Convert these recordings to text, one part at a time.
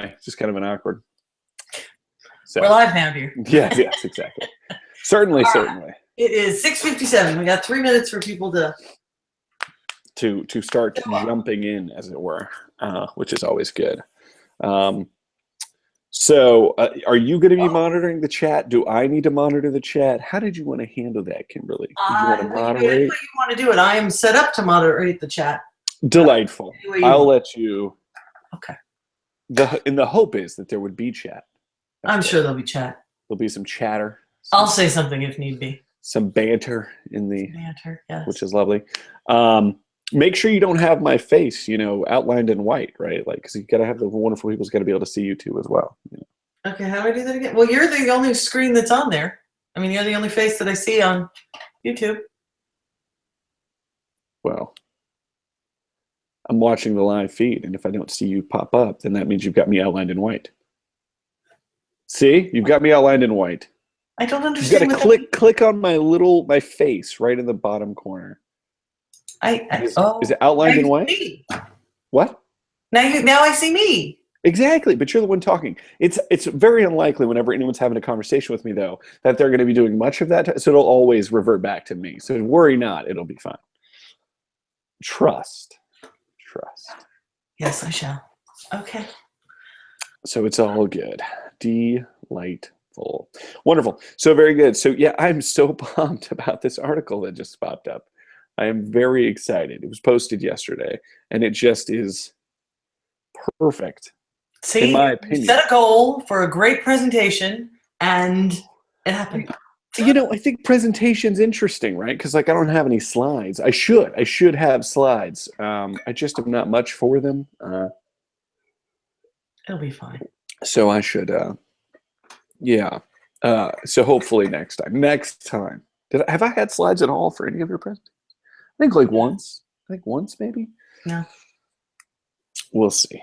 It's just kind of an awkward. So, we're live now, dear. Yes, exactly. Certainly. It is 6:57. We got 3 minutes for people to start jumping in, as it were, which is always good. So are you going to be monitoring the chat? Do I need to monitor the chat? How did you want to handle that, Kimberly? Did you want to moderate? You want to do it. I am set up to moderate the chat. Delightful. I'll let you. Okay. The hope is that there would be chat. I'm sure there'll be chat. There'll be some chatter. I'll say something if need be. Some banter in the banter, yes. Which is lovely. Make sure you don't have my face, outlined in white, right? Like, because you got to have the wonderful people's got to be able to see you too as well. Okay, how do I do that again? Well, you're the only screen that's on there. I mean, you're the only face that I see on YouTube. Well, I'm watching the live feed, and if I don't see you pop up, then that means you've got me outlined in white. See, you've got me outlined in white. I don't understand. You got to click on my face right in the bottom corner. Is it outlined in white? Me. What? Now I see me. Exactly, but you're the one talking. It's very unlikely whenever anyone's having a conversation with me, though, that they're going to be doing much of that. So it'll always revert back to me. So worry not. It'll be fine. Trust. Yes, I shall. Okay. So it's all good. Delightful. Wonderful. So very good. So yeah, I'm so pumped about this article that just popped up. I am very excited. It was posted yesterday, and it just is perfect. See, in my opinion. You set a goal for a great presentation, and it happened. I think presentation's interesting, right? Because I don't have any slides. I should have slides. I just am not much for them. It'll be fine. So I should, so hopefully next time. Have I had slides at all for any of your presentations? I think once. Maybe. No. We'll see.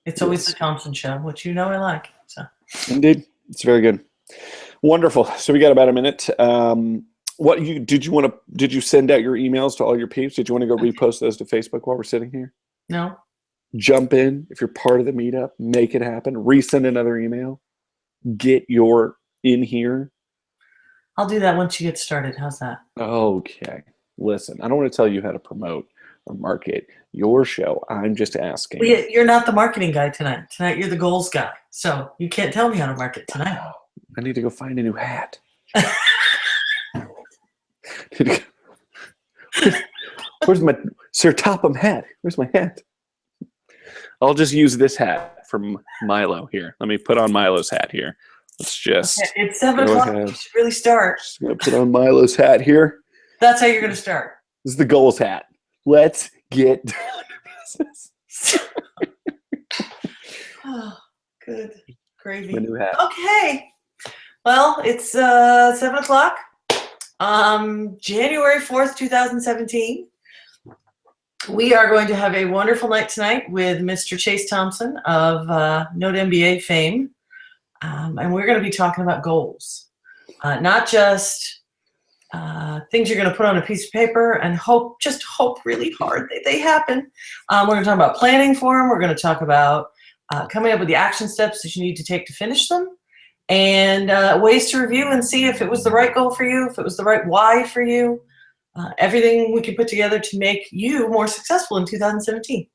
It's always the Thompson show, which I like. So. Indeed, it's very good. Wonderful. So we got about a minute. Did you send out your emails to all your peeps? Did you want to go repost those to Facebook while we're sitting here? No. Jump in if you're part of the meetup. Make it happen. Resend another email. Get your in here. I'll do that once you get started. How's that? Okay. Listen, I don't want to tell you how to promote or market your show. I'm just asking. Well, you're not the marketing guy tonight. Tonight you're the goals guy. So you can't tell me how to market tonight. I need to go find a new hat. Where's my Sir Topham hat? Where's my hat? I'll just use this hat from Milo here. Let me put on Milo's hat here. Let's just. Okay, it's 7 o'clock. You should really start. Just gonna put on Milo's hat here. That's how you're gonna start. This is the goals hat. Let's get down to business. Oh, good gravy. My new hat. Okay. Well, it's 7 o'clock. January 4th, 2017. We are going to have a wonderful night tonight with Mr. Chase Thompson of Note MBA fame. And we're going to be talking about goals. Not just things you're going to put on a piece of paper and hope really hard that they happen. We're going to talk about planning for them. We're going to talk about coming up with the action steps that you need to take to finish them, and ways to review and see if it was the right goal for you, if it was the right why for you, everything we can put together to make you more successful in 2017.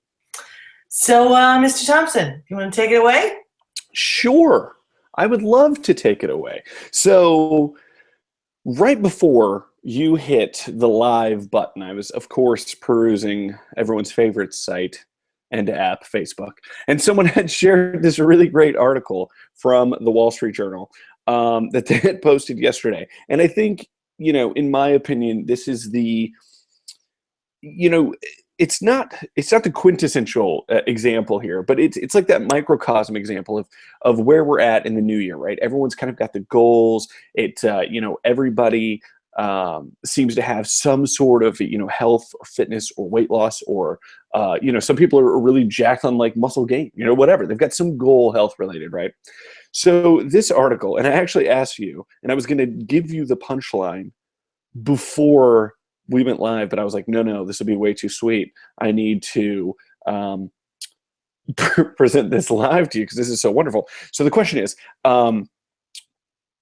So, Mr. Thompson, you want to take it away? Sure. I would love to take it away. So right before you hit the live button, I was, of course, perusing everyone's favorite site and app, Facebook. And someone had shared this really great article from the Wall Street Journal that they had posted yesterday. And I think, in my opinion, this is the, it's not the quintessential example here, but it's like that microcosm example of where we're at in the new year, right? Everyone's kind of got the goals. Everybody seems to have some sort of, health or fitness or weight loss, or, some people are really jacked on like muscle gain, whatever. They've got some goal health related, right? So this article, and I actually asked you, and I was going to give you the punchline before we went live, but I was like, no, this would be way too sweet. I need to present this live to you because this is so wonderful. So the question is,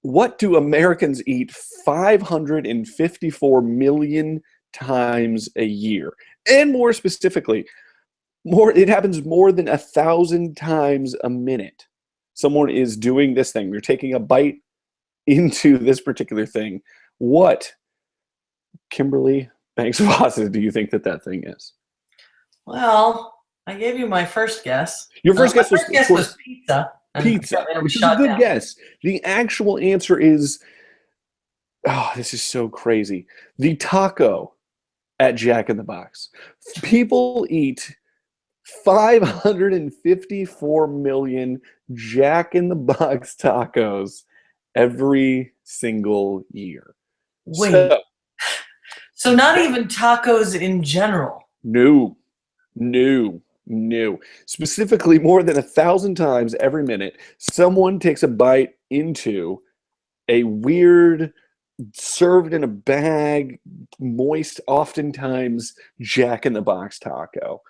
what do Americans eat 554 million times a year? And more specifically, it happens more than 1,000 times a minute. Someone is doing this thing. You're taking a bite into this particular thing. What, Kimberly Banks Voss, do you think that thing is? Well, I gave you my first guess. Your first guess was pizza. Pizza, which is a good guess. The actual answer is, oh, this is so crazy. The taco at Jack in the Box. People eat 554 million Jack in the Box tacos every single year. Wait. So not even tacos in general? No. Specifically, more than 1,000 times every minute, someone takes a bite into a weird, served in a bag, moist, oftentimes Jack in the Box taco.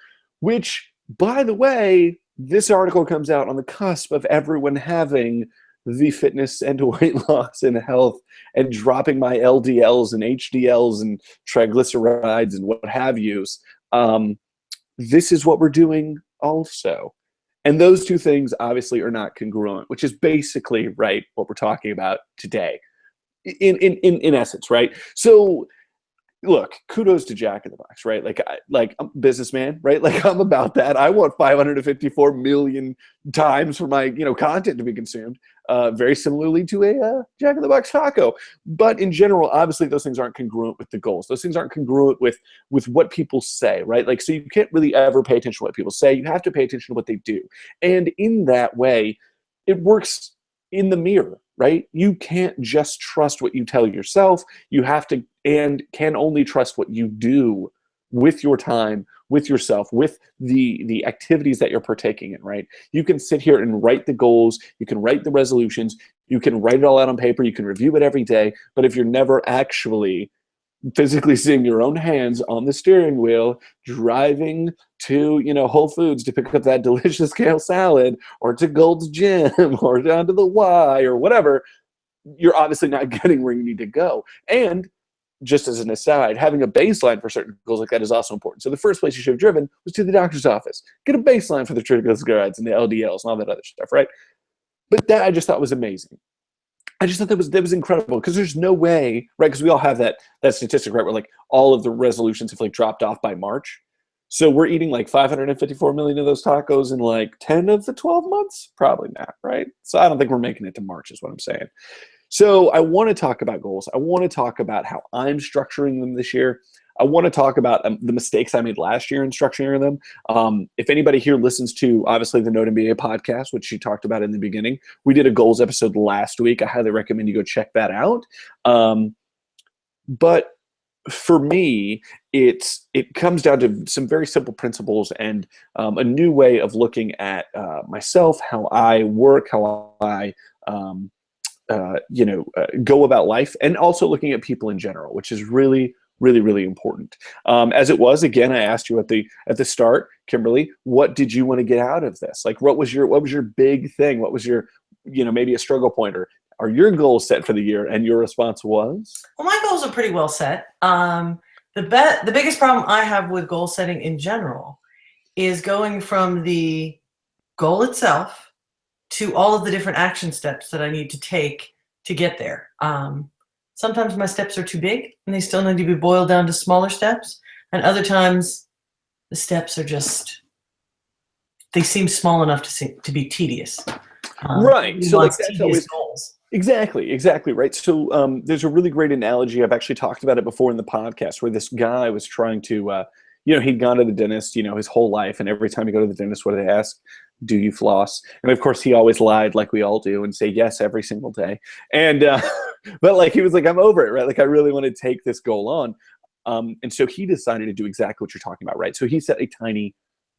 Which, by the way, this article comes out on the cusp of everyone having the fitness and weight loss and health and dropping my LDLs and HDLs and triglycerides and what have yous. This is what we're doing also. And those two things obviously are not congruent, which is basically, right, what we're talking about today in essence, right? So look, kudos to Jack in the Box, right? Like I'm a businessman, right? Like I'm about that. I want 554 million times for my, content to be consumed. Very similarly to a Jack in the Box taco. But in general, obviously those things aren't congruent with the goals. Those things aren't congruent with what people say, right? Like, so you can't really ever pay attention to what people say. You have to pay attention to what they do. And in that way, it works in the mirror, right? You can't just trust what you tell yourself. You have to and can only trust what you do with your time, with yourself, with the activities that you're partaking in, right? You can sit here and write the goals, you can write the resolutions, you can write it all out on paper, you can review it every day, but if you're never actually physically seeing your own hands on the steering wheel, driving to, Whole Foods to pick up that delicious kale salad, or to Gold's Gym, or down to the Y, or whatever, you're obviously not getting where you need to go. And just as an aside, having a baseline for certain goals like that is also important. So the first place you should have driven was to the doctor's office. Get a baseline for the triglycerides and the LDLs and all that other stuff, right? But that I just thought was amazing. I just thought that was incredible, because there's no way, right? Because we all have that statistic, right? Where like all of the resolutions have like dropped off by March. So we're eating like 554 million of those tacos in like 10 of the 12 months? Probably not, right? So I don't think we're making it to March is what I'm saying. So I want to talk about goals. I want to talk about how I'm structuring them this year. I want to talk about the mistakes I made last year in structuring them. If anybody here listens to, obviously, the Note MBA podcast, which you talked about in the beginning, we did a goals episode last week. I highly recommend you go check that out. But for me, it comes down to some very simple principles and a new way of looking at myself, how I work, how I go about life, and also looking at people in general, which is really, really, really important. As it was, again, I asked you at the start, Kimberly, what did you want to get out of this? Like, what was your big thing? What was your, maybe a struggle point, or are your goals set for the year? And your response was? Well, my goals are pretty well set. The biggest problem I have with goal setting in general is going from the goal itself to all of the different action steps that I need to take to get there. Sometimes my steps are too big and they still need to be boiled down to smaller steps. And other times the steps are they seem small enough to be tedious. Right. So like that's always goals. Exactly, right. So there's a really great analogy. I've actually talked about it before in the podcast, where this guy was trying to, he'd gone to the dentist, his whole life. And every time you go to the dentist, what do they ask? Do you floss? And of course, he always lied, like we all do, and say yes every single day. And but like he was like, I'm over it, right? Like I really want to take this goal on. And so he decided to do exactly what you're talking about, right? So he set a tiny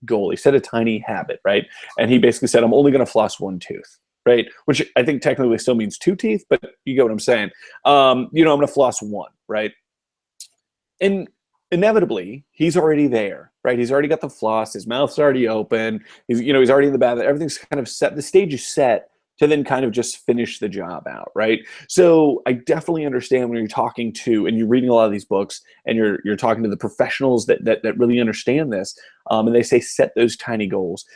goal. He set a tiny habit, right? And he basically said, I'm only going to floss one tooth. Right, which I think technically still means 2 teeth, but you get what I'm saying. I'm going to floss 1, right? And inevitably he's already there, right? He's already got the floss, his mouth's already open, he's already in the bath, everything's kind of set, the stage is set to then kind of just finish the job out, right? So I definitely understand when you're talking to and you're reading a lot of these books and you're talking to the professionals that really understand this, and they say set those tiny goals,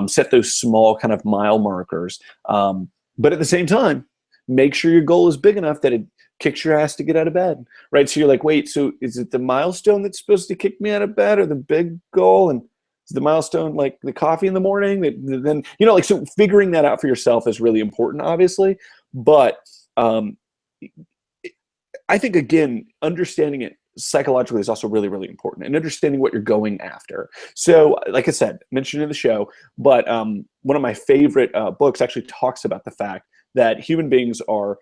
set those small kind of mile markers, but at the same time, make sure your goal is big enough that it kicks your ass to get out of bed, right? So you're like, wait, so is it the milestone that's supposed to kick me out of bed or the big goal? And is the milestone like the coffee in the morning? Then, like, so figuring that out for yourself is really important, obviously. But I think, again, understanding it psychologically is also really, really important, and understanding what you're going after. So like I said, mentioned in the show, but one of my favorite books actually talks about the fact that human beings are,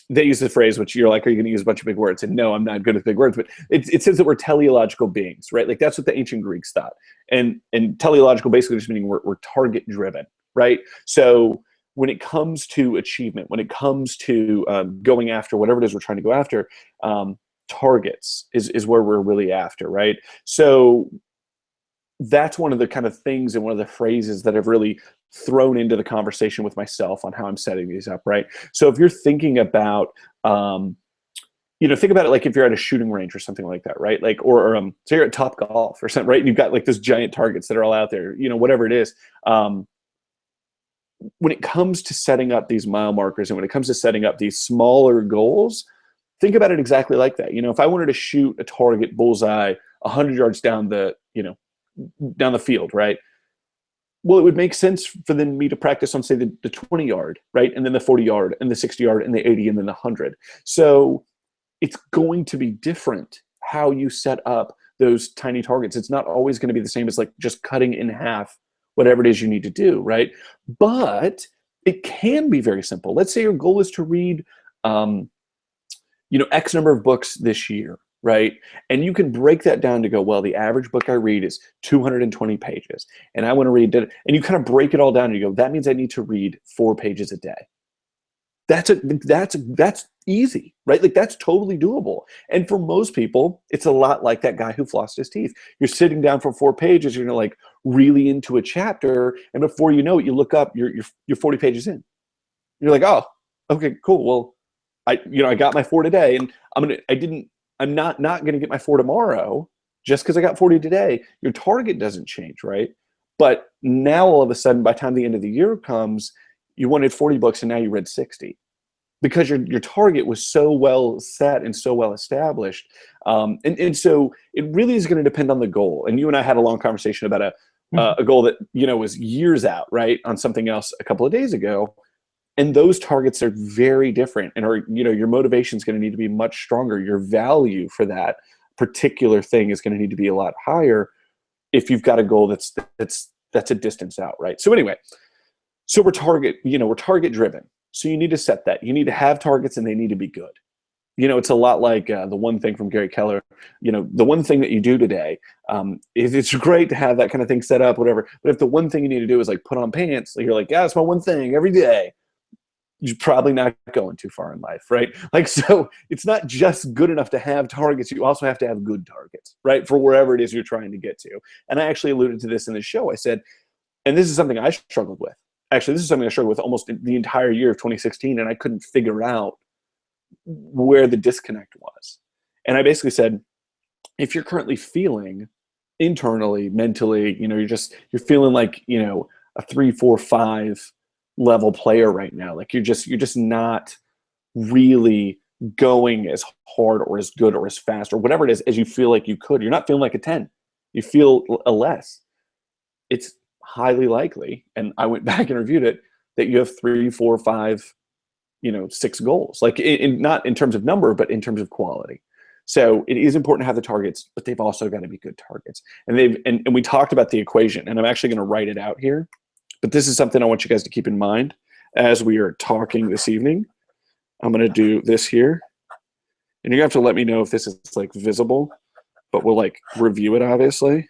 they use the phrase, which you're like, are you going to use a bunch of big words? And no, I'm not good with big words, but it says that we're teleological beings, right? Like that's what the ancient Greeks thought. And teleological basically just meaning we're target driven, right? So when it comes to achievement, when it comes to going after whatever it is we're trying to go after, targets is where we're really after, right? So that's one of the kind of things and one of the phrases that I've really thrown into the conversation with myself on how I'm setting these up, right? So if you're thinking about, think about it like if you're at a shooting range or something like that, right? Like, or so you're at Top Golf or something, right? And you've got like those giant targets that are all out there, whatever it is. When it comes to setting up these mile markers and when it comes to setting up these smaller goals, think about it exactly like that. If I wanted to shoot a target bullseye 100 yards down the field, right? Well, it would make sense for then me to practice on, say, the 20 yard, right? And then the 40 yard and the 60 yard and the 80 and then the 100. So it's going to be different how you set up those tiny targets. It's not always going to be the same as like just cutting in half whatever it is you need to do, right? But it can be very simple. Let's say your goal is to read, X number of books this year, right? And you can break that down to go, well, the average book I read is 220 pages. And I want to read, and you kind of break it all down and you go, that means I need to read 4 pages a day. That's easy, right? Like that's totally doable. And for most people, it's a lot like that guy who flossed his teeth. You're sitting down for 4 pages, you're like really into a chapter. And before you know it, you look up, you're 40 pages in. You're like, oh, okay, cool. Well, I got my 4 today, and I'm not going to get my 4 tomorrow just because I got 40 today. Your target doesn't change, right? But now all of a sudden, by the time the end of the year comes, you wanted 40 books and now you read 60 because your target was so well set and so well established. And so it really is going to depend on the goal. And you and I had a long conversation about a goal that, was years out, right, on something else a couple of days ago. And those targets are very different, and your motivation is going to need to be much stronger. Your value for that particular thing is going to need to be a lot higher if you've got a goal that's a distance out, right? So anyway, so we're target driven. So you need to set that. You need to have targets, and they need to be good. It's a lot like the one thing from Gary Keller. The one thing that you do today, it's great to have that kind of thing set up, whatever. But if the one thing you need to do is like put on pants, you're like, yeah, it's my one thing every day. You're probably not going too far in life, right? Like, so it's not just good enough to have targets. You also have to have good targets, right? For wherever it is you're trying to get to. And I actually alluded to this in the show. I said, and this is something I struggled with. Actually, this is something I struggled with almost the entire year of 2016, and I couldn't figure out where the disconnect was. And I basically said, if you're currently feeling internally, mentally, you're feeling like, a 3, 4, 5 level player right now. Like you're just not really going as hard or as good or as fast or whatever it is as you feel like you could. You're not feeling like a 10. You feel a less. It's highly likely, and I went back and reviewed it, that you have 3, 4, 5, 6 goals. Like not in terms of number, but in terms of quality. So it is important to have the targets, but they've also got to be good targets. And we talked about the equation, and I'm actually going to write it out here. But this is something I want you guys to keep in mind as we are talking this evening. I'm going to do this here. And you're going to have to let me know if this is like visible, but we'll like review it obviously.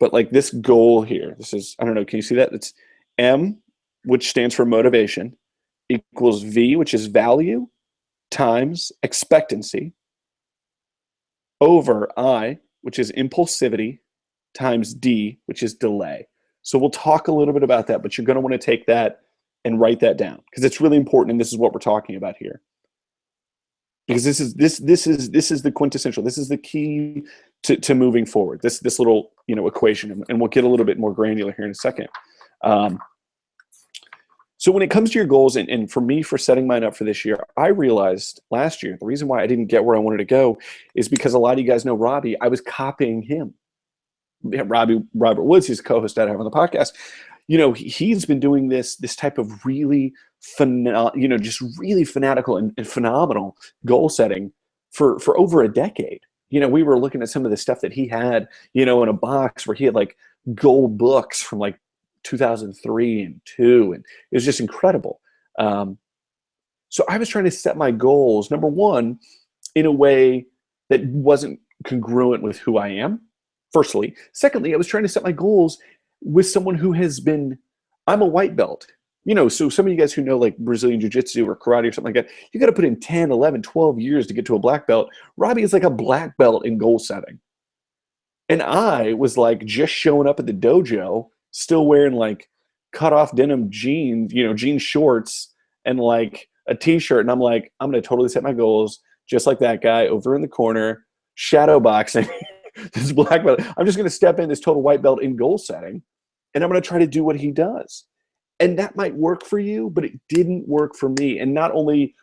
But like this goal here, this is, I don't know, can you see that? It's M, which stands for motivation, equals V, which is value, times expectancy. over I, which is impulsivity, times D, which is delay. So we'll talk a little bit about that, but you're going to want to take that and write that down because it's really important, and this is what we're talking about here. Because this is the quintessential. This is the key to moving forward. This little equation, and we'll get a little bit more granular here in a second. So when it comes to your goals, and for me, for setting mine up for this year, I realized last year the reason why I didn't get where I wanted to go is because a lot of you guys know Robbie. I was copying him. Robert Woods, he's a co-host that I have on the podcast. He's been doing this type of really just really fanatical and phenomenal goal setting for over a decade. We were looking at some of the stuff that he had, in a box where he had like gold books from like 2003 and 2, and it was just incredible. So I was trying to set my goals, number one, in a way that wasn't congruent with who I am. Firstly. Secondly, I was trying to set my goals with someone who I'm a white belt. So some of you guys who know like Brazilian Jiu-Jitsu or karate or something like that, you got to put in 10, 11, 12 years to get to a black belt. Robbie is like a black belt in goal setting. And I was like just showing up at the dojo, still wearing like cut off denim jeans, jean shorts and like a t-shirt. And I'm like, I'm going to totally set my goals just like that guy over in the corner, shadow boxing. This black belt. I'm just going to step in this total white belt in goal setting, and I'm going to try to do what he does. And that might work for you, but it didn't work for me. And not only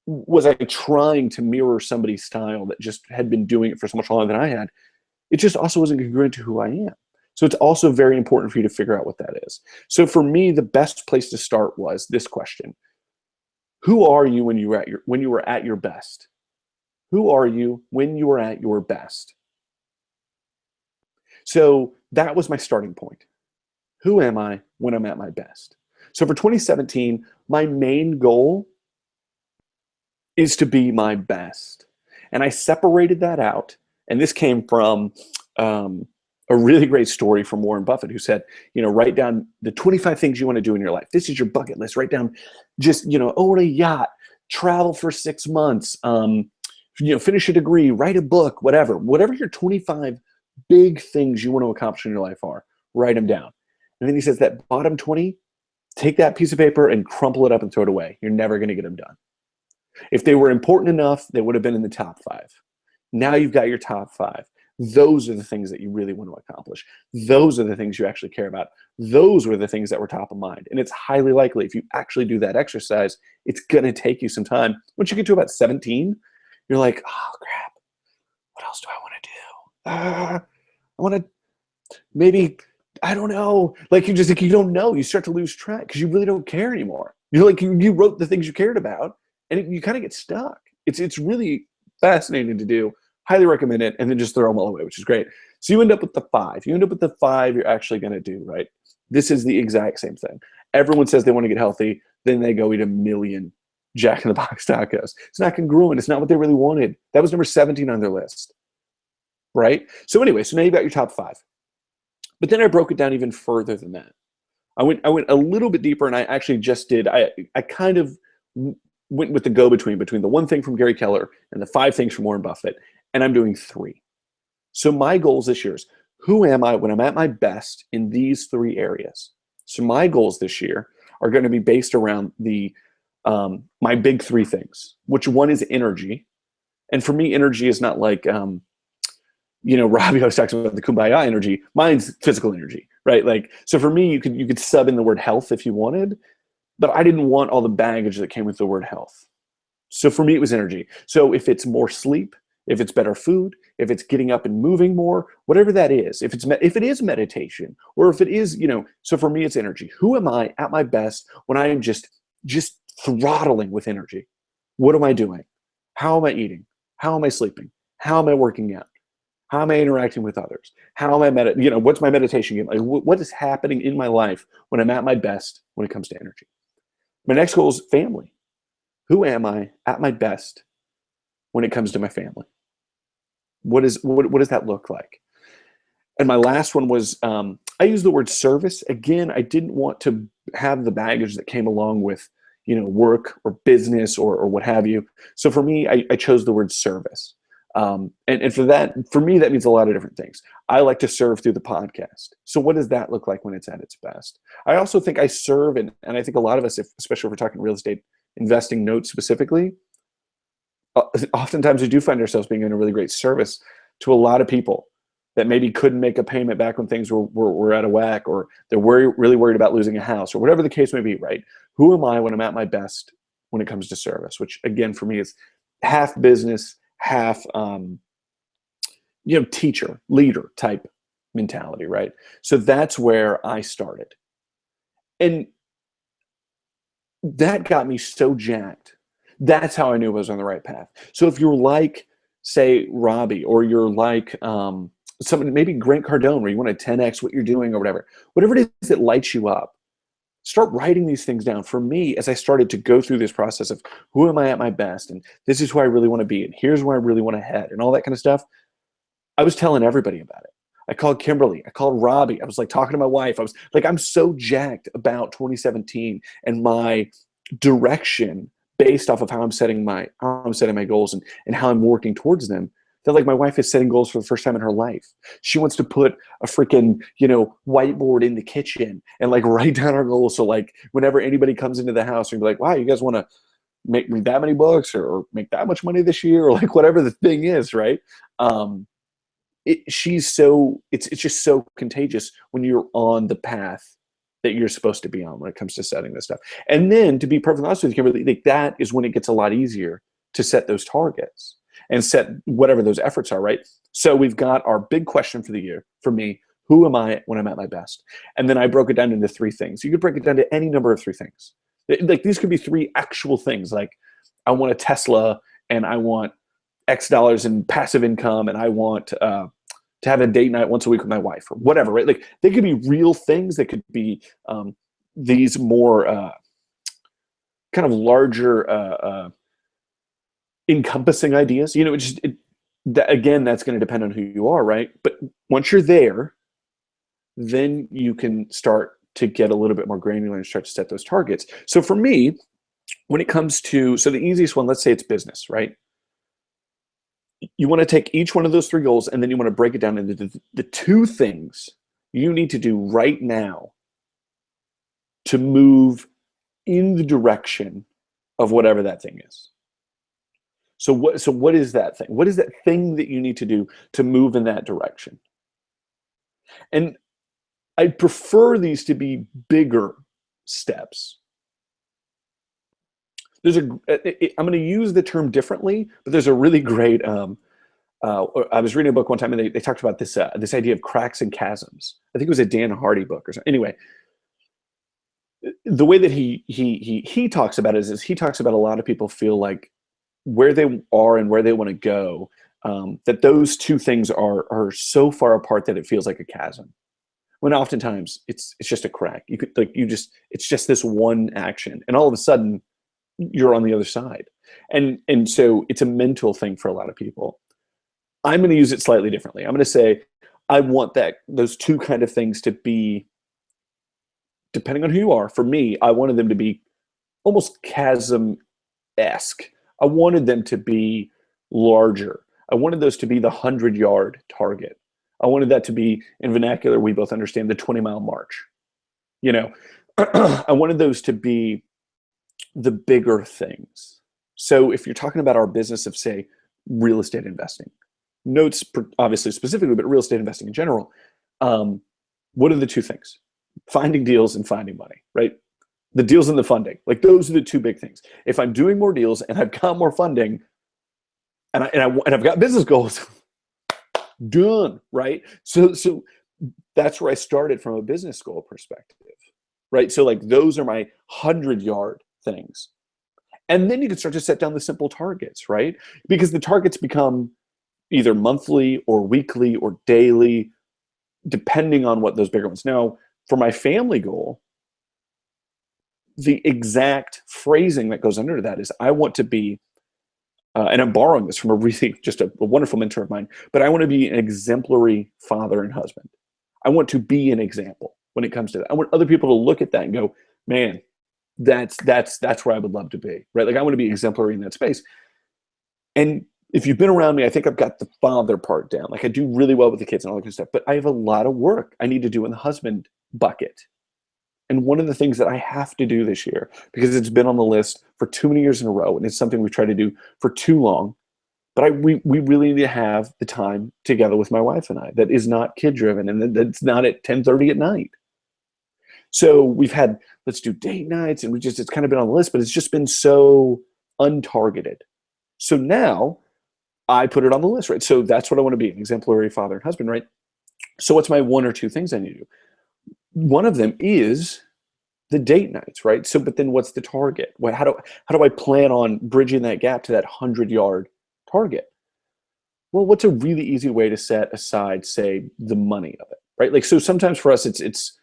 was I trying to mirror somebody's style that just had been doing it for so much longer than I had, it just also wasn't congruent to who I am. So it's also very important for you to figure out what that is. So for me, the best place to start was this question: who are you when you were at your best? Who are you when you were at your best? So that was my starting point. Who am I when I'm at my best? So for 2017, my main goal is to be my best. And I separated that out. And this came from a really great story from Warren Buffett, who said, write down the 25 things you want to do in your life. This is your bucket list. Write down just, own a yacht, travel for 6 months, finish a degree, write a book, whatever your 25 big things you want to accomplish in your life are, write them down. And then he says that bottom 20, take that piece of paper and crumple it up and throw it away. You're never going to get them done. If they were important enough, they would have been in the top 5. Now you've got your top 5. Those are the things that you really want to accomplish. Those are the things you actually care about. Those were the things that were top of mind. And it's highly likely if you actually do that exercise, it's going to take you some time. Once you get to about 17, you're like, oh, crap. What else do I want to do? I want to maybe, I don't know. Like you don't know. You start to lose track because you really don't care anymore. You're like, you wrote the things you cared about and you kind of get stuck. It's really fascinating to do. Highly recommend it. And then just throw them all away, which is great. So you end up with the 5. You end up with the 5 you're actually going to do, right? This is the exact same thing. Everyone says they want to get healthy. Then they go eat a million Jack in the Box tacos. It's not congruent. It's not what they really wanted. That was number 17 on their list. Right? So anyway, so now you've got your top 5. But then I broke it down even further than that. I went a little bit deeper, and I actually just did, I kind of went with the go-between between the one thing from Gary Keller and the 5 things from Warren Buffett, and I'm doing 3. So my goals this year is, who am I when I'm at my best in these 3 areas? So my goals this year are going to be based around my big 3 things, which one is energy. And for me, energy is not like, Robbie always talks about the kumbaya energy. Mine's physical energy, right? Like, so for me, you could sub in the word health if you wanted, but I didn't want all the baggage that came with the word health. So for me, it was energy. So if it's more sleep, if it's better food, if it's getting up and moving more, whatever that is, if it is meditation, or if it is, so for me, it's energy. Who am I at my best when I am just throttling with energy? What am I doing? How am I eating? How am I sleeping? How am I working out? How am I interacting with others? How am I what's my meditation game? Like, what is happening in my life when I'm at my best when it comes to energy? My next goal is family. Who am I at my best when it comes to my family? What does that look like? And my last one was, I use the word service. Again, I didn't want to have the baggage that came along with, work or business or what have you. So for me, I chose the word service. And for me, that means a lot of different things. I like to serve through the podcast. So what does that look like when it's at its best? I also think I serve, and I think a lot of us, especially if we're talking real estate investing notes specifically, oftentimes we do find ourselves being in a really great service to a lot of people that maybe couldn't make a payment back when things were out of whack, or they're really worried about losing a house, or whatever the case may be, right? Who am I when I'm at my best when it comes to service? Which again, for me, is half business, half teacher, leader type mentality, right? So that's where I started. And that got me so jacked. That's how I knew I was on the right path. So if you're like, say, Robbie, or you're like somebody, maybe Grant Cardone, where you want to 10x what you're doing or whatever it is that lights you up, start writing these things down. For me, as I started to go through this process of who am I at my best, and this is who I really want to be, and here's where I really want to head, and all that kind of stuff, I was telling everybody about it. I called Kimberly. I called Robbie. I was like talking to my wife. I was like, I'm so jacked about 2017 and my direction based off of how I'm setting my goals and how I'm working towards them. That like my wife is setting goals for the first time in her life. She wants to put a freaking, whiteboard in the kitchen and like write down our goals. So like whenever anybody comes into the house and be like, wow, you guys want to read that many books or make that much money this year, or like whatever the thing is, right? It's just so contagious when you're on the path that you're supposed to be on when it comes to setting this stuff. And then, to be perfectly honest with you, Kimberly, like that is when it gets a lot easier to set those targets and set whatever those efforts are, right? So we've got our big question for the year, for me: who am I when I'm at my best? And then I broke it down into 3 things. You could break it down to any number of 3 things. Like these could be 3 actual things. Like I want a Tesla, and I want X dollars in passive income, and I want to have a date night once a week with my wife, or whatever, right? Like they could be real things. They could be these more kind of larger encompassing ideas. Again, that's going to depend on who you are, right? But once you're there, then you can start to get a little bit more granular and start to set those targets. So for me, when it comes to, so the easiest one, let's say it's business, right? You want to take each one of those 3 goals, and then you want to break it down into the 2 things you need to do right now to move in the direction of whatever that thing is. So what is that thing? What is that thing that you need to do to move in that direction? And I prefer these to be bigger steps. I'm going to use the term differently, but there's a really great, I was reading a book one time, and they talked about this idea of cracks and chasms. I think it was a Dan Hardy book or something. Anyway, the way that he talks about it is he talks about a lot of people feel like where they are and where they want to go, that those 2 things are so far apart that it feels like a chasm. When oftentimes it's just a crack. It's just this one action, and all of a sudden you're on the other side. And so it's a mental thing for a lot of people. I'm going to use it slightly differently. I'm going to say, I want those 2 kind of things to be, depending on who you are, for me, I wanted them to be almost chasm-esque. I wanted them to be larger. I wanted those to be the 100-yard target. I wanted that to be, in vernacular we both understand, the 20-mile march. I wanted those to be the bigger things. So if you're talking about our business of, say, real estate investing, notes obviously specifically, but real estate investing in general, what are the 2 things? Finding deals and finding money, right? The deals and the funding. Like those are the 2 big things. If I'm doing more deals and I've got more funding and I've got business goals, done, right? So that's where I started from a business goal perspective, right? So like those are my 100-yard things. And then you can start to set down the simple targets, right? Because the targets become either monthly or weekly or daily, depending on what those bigger ones. Now, for my family goal, the exact phrasing that goes under that is I want to be, and I'm borrowing this from a wonderful mentor of mine, but I want to be an exemplary father and husband. I want to be an example when it comes to that. I want other people to look at that and go, man, that's where I would love to be, right? Like I want to be exemplary in that space. And if you've been around me, I think I've got the father part down. Like I do really well with the kids and all that kind of stuff, but I have a lot of work I need to do in the husband bucket. And one of the things that I have to do this year, because it's been on the list for too many years in a row, and it's something we've tried to do for too long, but we really need to have the time together with my wife and I that is not kid driven and that's not at 10:30 at night. So we've had, let's do date nights, and it's kind of been on the list, but it's just been so untargeted. So now I put it on the list, right? So that's what I want to be, an exemplary father and husband, right? So what's my one or two things I need to do? One of them is the date nights, right? So, but then what's the target? How do I plan on bridging that gap to that 100-yard target? Well, what's a really easy way to set aside, say, the money of it, right? Like, so sometimes for us, it's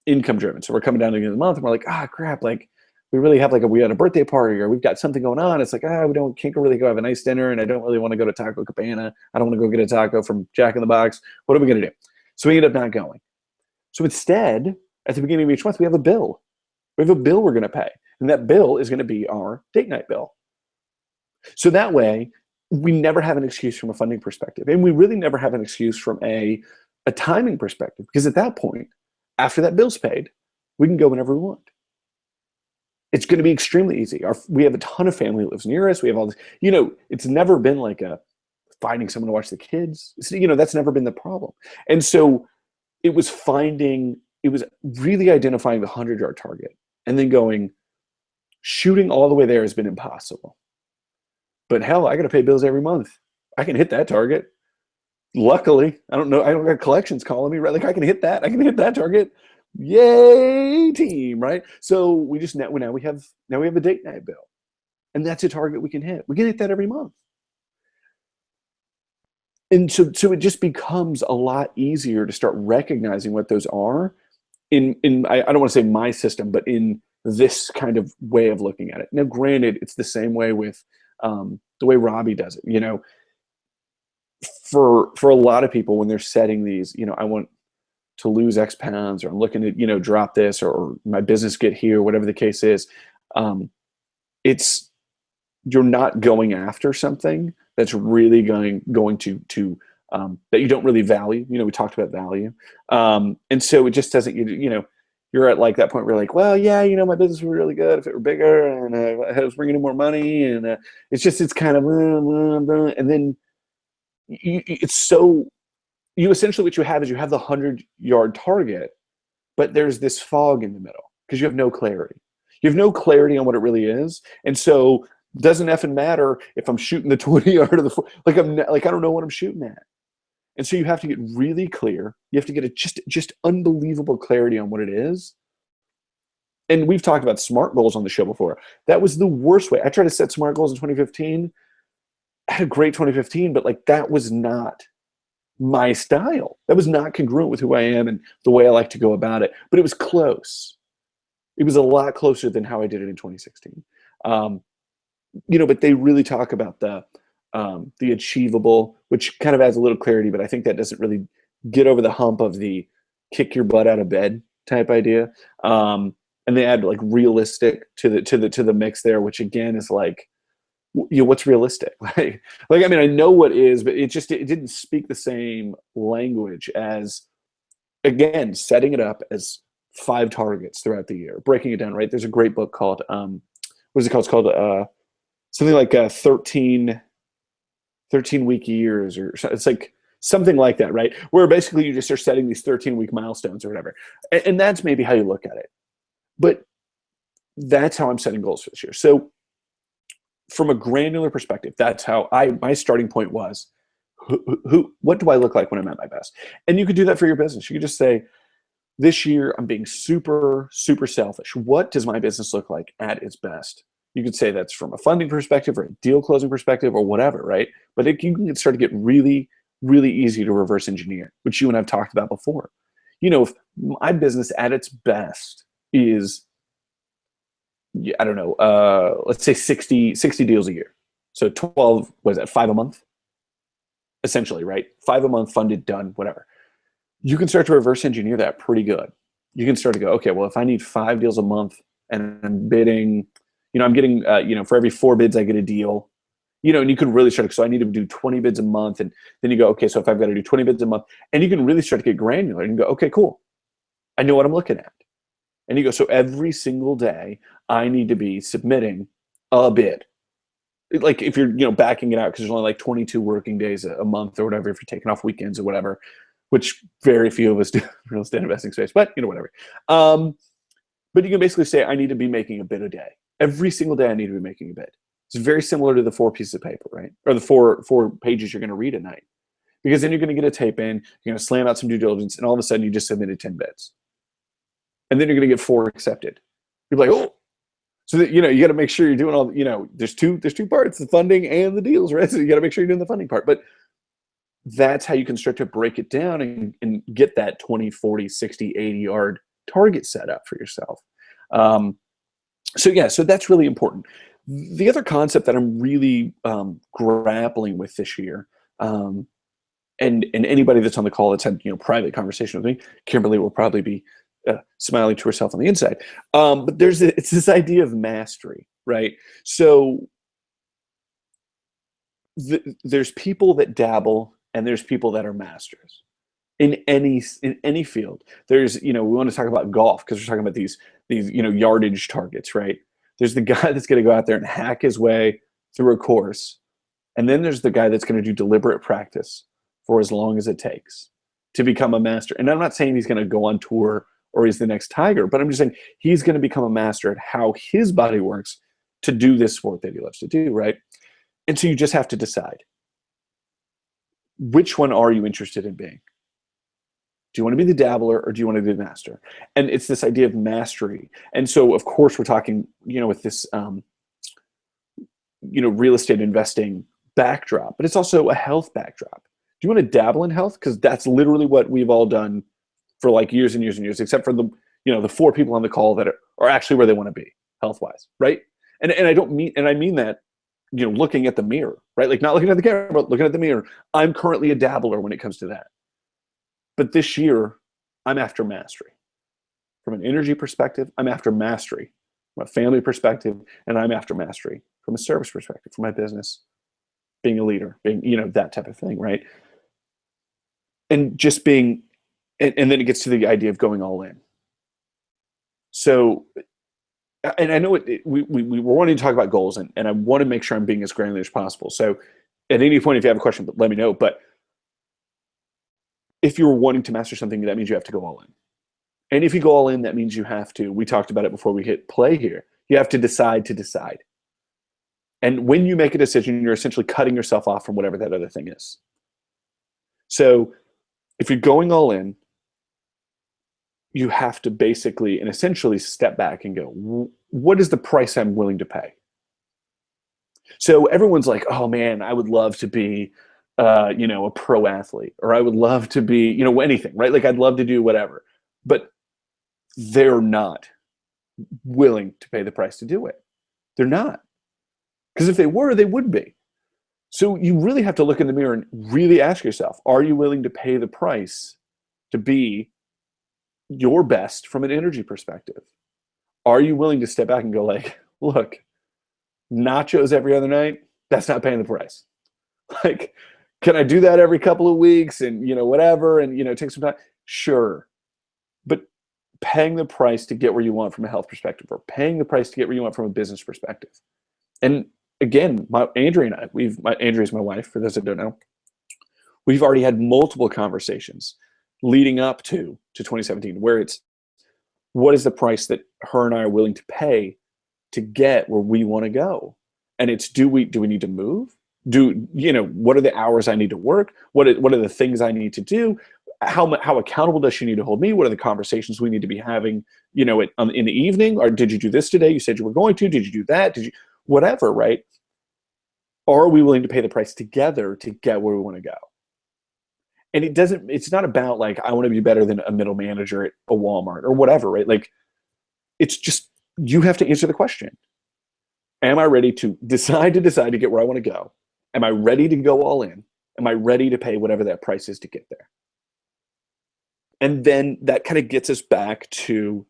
income driven. So we're coming down to the end of the month and we're like, crap, like we really have we had a birthday party or we've got something going on. It's like, can't really go have a nice dinner, and I don't really want to go to Taco Cabana. I don't want to go get a taco from Jack in the Box. What are we going to do? So we end up not going. So instead, at the beginning of each month, we have a bill. We have a bill we're going to pay. And that bill is going to be our date night bill. So that way, we never have an excuse from a funding perspective. And we really never have an excuse from a timing perspective. Because at that point, after that bill's paid, we can go whenever we want. It's going to be extremely easy. We have a ton of family that lives near us. We have all this, it's never been like finding someone to watch the kids. That's never been the problem. And so it was really identifying the 100-yard target and then shooting all the way there has been impossible. But hell, I got to pay bills every month. I can hit that target. Luckily, I don't got collections calling me, right? Like I can hit that target. Yay, team, right? So we just now we have a date night bill. And that's a target we can hit. We can hit that every month. And so it just becomes a lot easier to start recognizing what those are in I don't want to say my system, but in this kind of way of looking at it. Now, granted, it's the same way with the way Robbie does it. For a lot of people when they're setting these, I want to lose X pounds, or I'm looking to, drop this, or my business get here, whatever the case is, you're not going after something that's really going to that you don't really value. We talked about value. And so it just doesn't, you're at like that point where you're like, well, yeah, my business would be really good if it were bigger and I was bringing in more money. And it's kind of, and then you essentially, what you have is you have the 100-yard target, but there's this fog in the middle because you have no clarity. You have no clarity on what it really is. And so it doesn't effing matter if I'm shooting the 20-yard or the I don't know what I'm shooting at. And so you have to get really clear. You have to get just unbelievable clarity on what it is. And we've talked about SMART goals on the show before. That was the worst way. I tried to set SMART goals in 2015. I had a great 2015, but that was not my style. That was not congruent with who I am and the way I like to go about it. But it was close. It was a lot closer than how I did it in 2016. But they really talk about the achievable, which kind of adds a little clarity, but I think that doesn't really get over the hump of the kick your butt out of bed type idea. And they add realistic to the mix there, which again is what's realistic? I mean, I know what is, but it didn't speak the same language as, again, setting it up as 5 targets throughout the year, breaking it down, right? There's a great book called, what is it called? It's called something like 13-week years, or it's like something like that, right? Where basically you just are setting these 13-week milestones or whatever. And that's maybe how you look at it. But that's how I'm setting goals for this year. So from a granular perspective, that's how my starting point was, what do I look like when I'm at my best? And you could do that for your business. You could just say, this year I'm being super, super selfish. What does my business look like at its best? You could say that's from a funding perspective or a deal closing perspective or whatever, right? But you can start to get really, really easy to reverse engineer, which you and I've talked about before. If my business at its best is, I don't know, let's say 60 deals a year. So 12, what is that, 5 a month? Essentially, right? 5 a month, funded, done, whatever. You can start to reverse engineer that pretty good. You can start to go, okay, well, if I need 5 deals a month and I'm bidding, I'm getting, for every 4 bids, I get a deal. And you can really start, so I need to do 20 bids a month. And then you go, okay, so if I've got to do 20 bids a month, and you can really start to get granular and go, okay, cool. I know what I'm looking at. And you go, so every single day I need to be submitting a bid. Like if you're, backing it out, because there's only like 22 working days a month or whatever, if you're taking off weekends or whatever, which very few of us do in real estate investing space, but whatever. But you can basically say, I need to be making a bid a day. Every single day I need to be making a bid. It's very similar to the 4 pieces of paper, right? Or the four pages you're going to read at night. Because then you're going to get a tape in, you're going to slam out some due diligence, and all of a sudden you just submitted 10 bids. And then you're going to get 4 accepted. You're like, oh. So that, you got to make sure you're doing all, there's two parts, the funding and the deals, right? So you got to make sure you're doing the funding part. But that's how you can start to break it down and get that 20, 40, 60, 80 yard target set up for yourself. So that's really important. The other concept that I'm really grappling with this year, and anybody that's on the call that's had private conversation with me, Kimberly will probably be smiling to herself on the inside. But it's this idea of mastery, right? So there's people that dabble and there's people that are masters in any field. There's, we want to talk about golf because we're talking about these yardage targets, right? There's the guy that's going to go out there and hack his way through a course. And then there's the guy that's going to do deliberate practice for as long as it takes to become a master. And I'm not saying he's going to go on tour or he's the next Tiger, but I'm just saying he's going to become a master at how his body works to do this sport that he loves to do, right? And so you just have to decide, which one are you interested in being? Do you want to be the dabbler or do you want to be the master? And it's this idea of mastery. And so, of course, we're talking, with this, real estate investing backdrop, but it's also a health backdrop. Do you want to dabble in health? Because that's literally what we've all done for like years and years and years, except for the 4 people on the call that are actually where they want to be health-wise, right? And I mean that, looking at the mirror, right? Like not looking at the camera, but looking at the mirror. I'm currently a dabbler when it comes to that. But this year, I'm after mastery. From an energy perspective, I'm after mastery. From a family perspective, and I'm after mastery. From a service perspective, for my business, being a leader, being, that type of thing, right? And just being, and then it gets to the idea of going all in. So, and I know we were wanting to talk about goals, and I want to make sure I'm being as granular as possible. So at any point, if you have a question, let me know. But if you're wanting to master something, that means you have to go all in. And if you go all in, that means you have to, we talked about it before we hit play here, you have to decide to decide. And when you make a decision, you're essentially cutting yourself off from whatever that other thing is. So if you're going all in, you have to basically and essentially step back and go, what is the price I'm willing to pay? So everyone's like, oh man, I would love to be, a pro athlete, or I would love to be, anything, right? Like I'd love to do whatever, but they're not willing to pay the price to do it. They're not. Because if they were, they would be. So you really have to look in the mirror and really ask yourself, are you willing to pay the price to be your best from an energy perspective? Are you willing to step back and go like, look, nachos every other night, that's not paying the price. Like, can I do that every couple of weeks and, whatever, and, take some time? Sure. But paying the price to get where you want from a health perspective, or paying the price to get where you want from a business perspective. And again, Andrea and I, Andrea's my wife, for those that don't know, we've already had multiple conversations leading up to 2017, where it's, what is the price that her and I are willing to pay to get where we want to go? And it's, do we need to move? What are the hours I need to work? What are the things I need to do? How accountable does she need to hold me? What are the conversations we need to be having, in the evening? Or did you do this today? You said you were going to. Did you do that? Did you, whatever, right? Are we willing to pay the price together to get where we want to go? And it's not about like, I want to be better than a middle manager at a Walmart or whatever, right? Like, it's just, you have to answer the question. Am I ready to decide to get where I want to go? Am I ready to go all in? Am I ready to pay whatever that price is to get there? And then that kind of gets us back to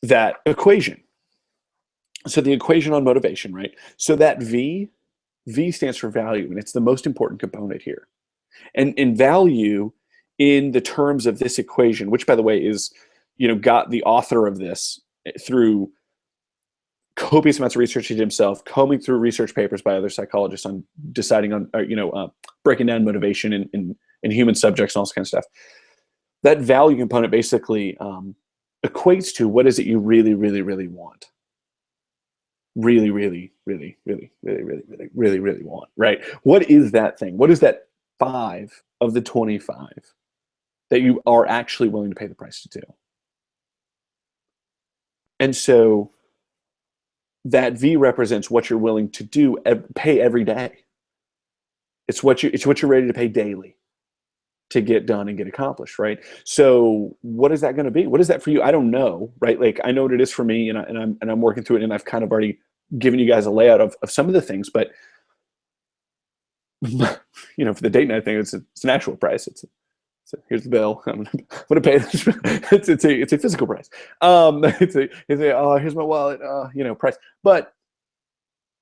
that equation. So the equation on motivation, right? So that V V stands for value, and it's the most important component here. And in value, in the terms of this equation, which by the way is, got the author of this through copious amounts of research he did himself, combing through research papers by other psychologists on deciding on, breaking down motivation in human subjects and all this kind of stuff. That value component basically equates to what is it you really, really, really want. Really, really, really, really, really, really, really, really, really want, right? What is that thing? What is that 5 of the 25 that you are actually willing to pay the price to do? And so that V represents what you're willing to do, pay every day. It's what you're ready to pay daily to get done and get accomplished, right? So what is that going to be? What is that for you? I don't know, right? Like I know what it is for me, and I'm working through it, and I've kind of already given you guys a layout of some of the things, but for the date night thing, it's an actual price. So here's the bill. I'm gonna pay this. It's a physical price. Here's my wallet. Price. But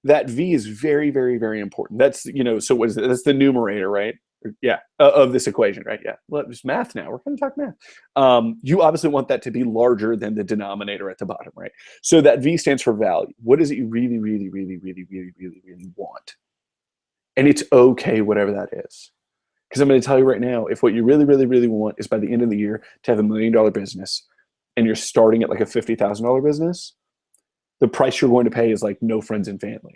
that V is very, very, very important. That's So what is it? That's the numerator, right? Yeah, of this equation, right? Yeah. Well, it's math now. We're gonna talk math. You obviously want that to be larger than the denominator at the bottom, right? So that V stands for value. What is it you really, really, really, really, really, really, really want? And it's okay, whatever that is. Because I'm going to tell you right now, if what you really, really, really want is by the end of the year to have $1 million business, and you're starting at like a $50,000 business, the price you're going to pay is like no friends and family.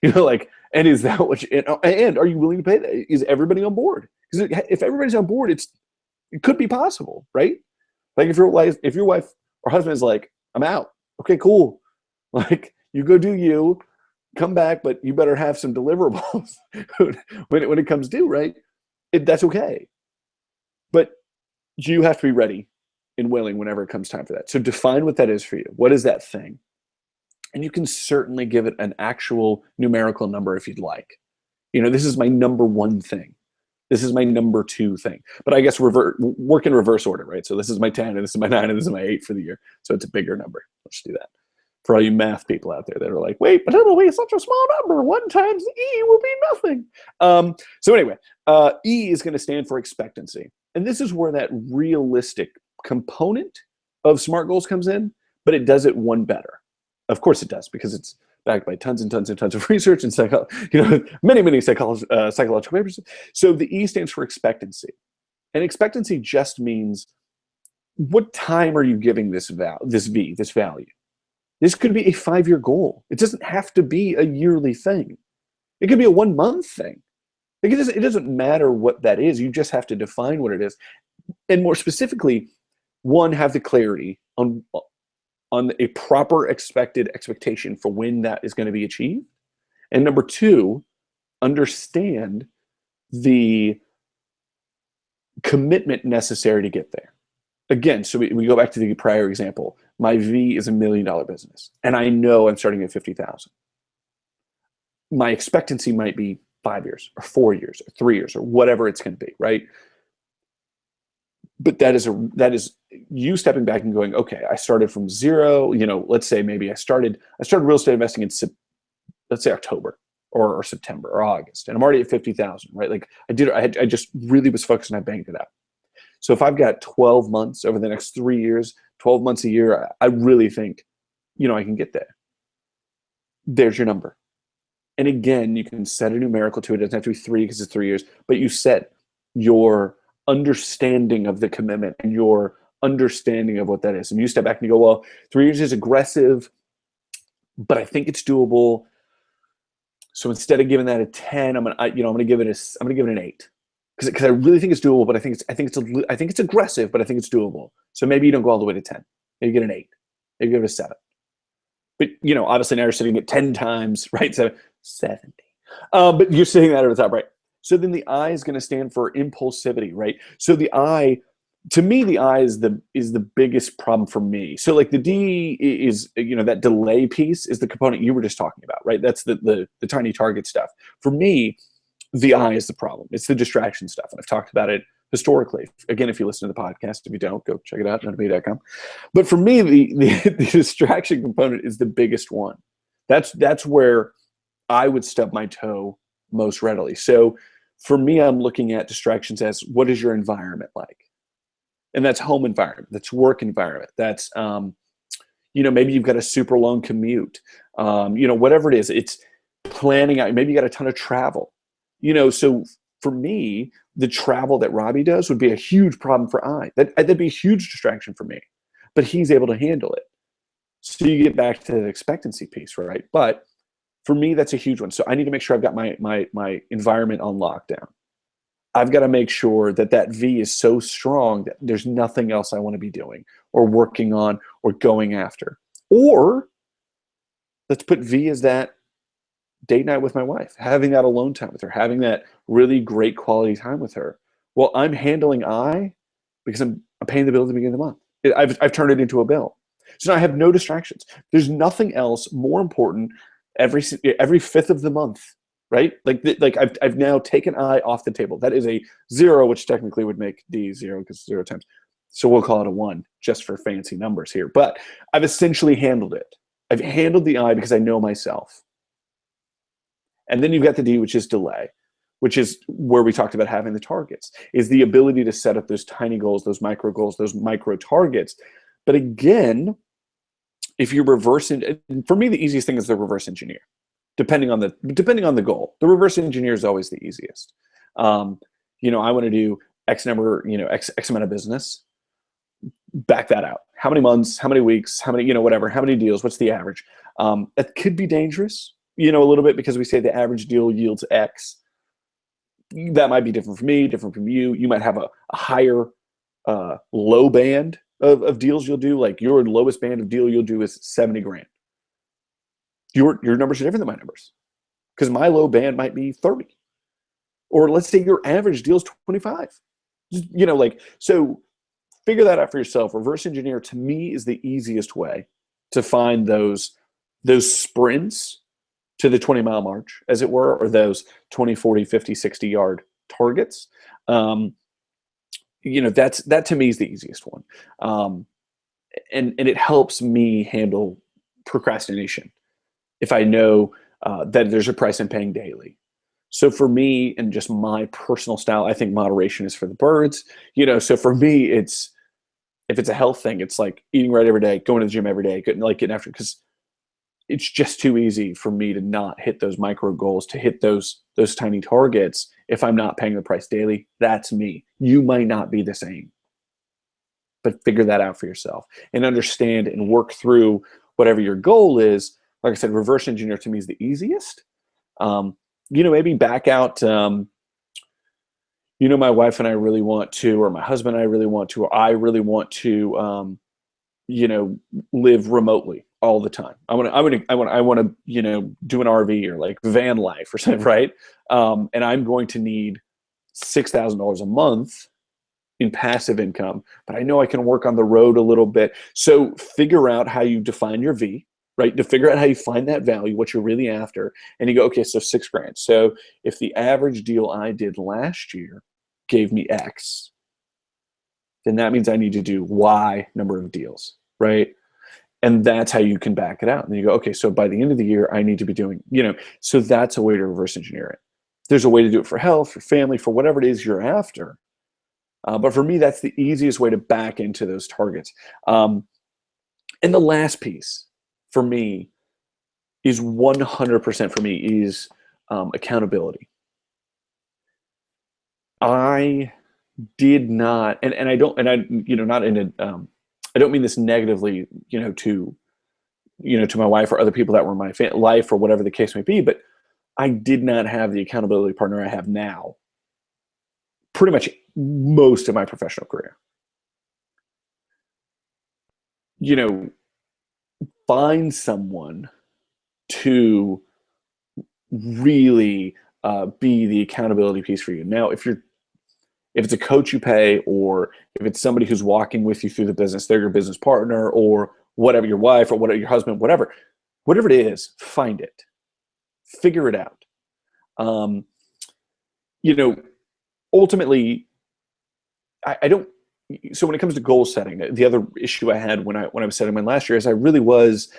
And is that what and are you willing to pay that? Is everybody on board? Because if everybody's on board, it could be possible, right? Like if your wife or husband is like, I'm out. Okay, cool. Like you go do you, come back, but you better have some deliverables when it comes due, right? That's okay. But you have to be ready and willing whenever it comes time for that. So define what that is for you. What is that thing? And you can certainly give it an actual numerical number if you'd like. This is my number 1 thing. This is my number 2 thing. But I guess work in reverse order, right? So this is my 10, and this is my 9, and this is my 8 for the year. So it's a bigger number. Let's do that. For all you math people out there that are like, wait, but it'll be such a small number. 1 times E will be nothing. So anyway, E is going to stand for expectancy. And this is where that realistic component of SMART goals comes in, but it does it one better. Of course it does, because it's backed by tons and tons and tons of research and many psychological papers. So the E stands for expectancy. And expectancy just means, what time are you giving this value? This could be a 5-year goal. It doesn't have to be a yearly thing. It could be a 1-month thing. It doesn't matter what that is. You just have to define what it is. And more specifically, 1, have the clarity on a proper expectation for when that is going to be achieved. And number 2, understand the commitment necessary to get there. Again, so we go back to the prior example. My V is $1 million business, and I know I'm starting at 50,000. My expectancy might be 5 years or 4 years or 3 years or whatever it's going to be, right? But that is you stepping back and going, okay, I started from 0. Let's say maybe I started real estate investing in let's say October or September or August, and I'm already at 50,000, right? Like I just really was focused and I banked it out. So if I've got 12 months over the next 3 years, 12 months a year, I really think, I can get there. There's your number. And again, you can set a numerical to it. It doesn't have to be 3 because it's 3 years, but you set your understanding of the commitment and your understanding of what that is. And you step back and you go, well, 3 years is aggressive, but I think it's doable. So instead of giving that a 10, I'm gonna give it an 8. Because I really think it's doable, but I think it's aggressive, but I think it's doable. So maybe you don't go all the way to 10. Maybe you get an 8. Maybe you give it a 7. But obviously now you're sitting at 10 times, right? So 70. But you're sitting that at the top, right? So then the I is going to stand for impulsivity, right? So the I, to me, the I is the biggest problem for me. So like the D is, that delay piece is the component you were just talking about, right? That's the tiny target stuff. For me, the I is the problem. It's the distraction stuff. And I've talked about it historically. Again, if you listen to the podcast, if you don't, go check it out, notmba.com. But for me, the distraction component is the biggest one. That's where I would stub my toe most readily. So for me, I'm looking at distractions as, what is your environment like? And that's home environment, that's work environment, that's maybe you've got a super long commute, whatever it is, it's planning out. Maybe you got a ton of travel, so for me, the travel that Robbie does would be a huge problem for that'd be a huge distraction for me, but he's able to handle it. So you get back to the expectancy piece, right? But for me, that's a huge one. So I need to make sure I've got my environment on lockdown. I've got to make sure that V is so strong that there's nothing else I want to be doing or working on or going after. Or let's put V as that date night with my wife, having that alone time with her, having that really great quality time with her. Well, I'm handling I because I'm paying the bill at the beginning of the month. I've turned it into a bill. So now I have no distractions. There's nothing else more important every fifth of the month, right? Like I've now taken I off the table. That is a 0, which technically would make D 0 because 0 times. So we'll call it a 1 just for fancy numbers here. But I've essentially handled it. I've handled the I because I know myself. And then you've got the D, which is delay, which is where we talked about having the targets, is the ability to set up those tiny goals, those micro targets. But again, if you're reversing, for me, the easiest thing is the reverse engineer, depending on the goal. The reverse engineer is always the easiest. I want to do X number, X amount of business. Back that out. How many months, how many weeks, how many, whatever, how many deals, what's the average? That could be dangerous, a little bit, because we say the average deal yields X. That might be different for me, different from you. You might have a higher low band of deals you'll do. Like your lowest band of deal you'll do is 70 grand. Your numbers are different than my numbers, because my low band might be 30. Or let's say your average deal is 25. So figure that out for yourself. Reverse engineer, to me, is the easiest way to find those sprints to the 20-mile march, as it were, or those 20, 40, 50, 60-yard targets. That to me is the easiest one. And it helps me handle procrastination if I know that there's a price I'm paying daily. So for me, and just my personal style, I think moderation is for the birds. So for me, if it's a health thing, it's like eating right every day, going to the gym every day, getting after, because it's just too easy for me to not hit those micro goals, to hit those tiny targets if I'm not paying the price daily. That's me. You might not be the same, but figure that out for yourself and understand and work through whatever your goal is. Like I said, reverse engineer to me is the easiest. Maybe back out, my wife and I really want to, or my husband and I really want to, or I really want to, live remotely all the time. I want to, do an RV or like van life or something, right? And I'm going to need $6,000 a month in passive income, but I know I can work on the road a little bit. So figure out how you define your V, right? To figure out how you find that value, what you're really after. And you go, okay, so 6 grand. So if the average deal I did last year gave me X, then that means I need to do Y number of deals, right? And that's how you can back it out. And then you go, okay, so by the end of the year, I need to be doing, so that's a way to reverse engineer it. There's a way to do it for health, for family, for whatever it is you're after. But for me, that's the easiest way to back into those targets. And the last piece for me is 100% for me is accountability. I did not, and I don't, and I, not in a, I don't mean this negatively, to my wife or other people that were in my life or whatever the case may be, but I did not have the accountability partner I have now pretty much most of my professional career. Find someone to really be the accountability piece for you. Now, if it's a coach you pay, or if it's somebody who's walking with you through the business, they're your business partner, or whatever, your wife or whatever, your husband, whatever it is, find it, figure it out. Ultimately, I don't. So when it comes to goal setting, the other issue I had when I was setting mine last year is I really was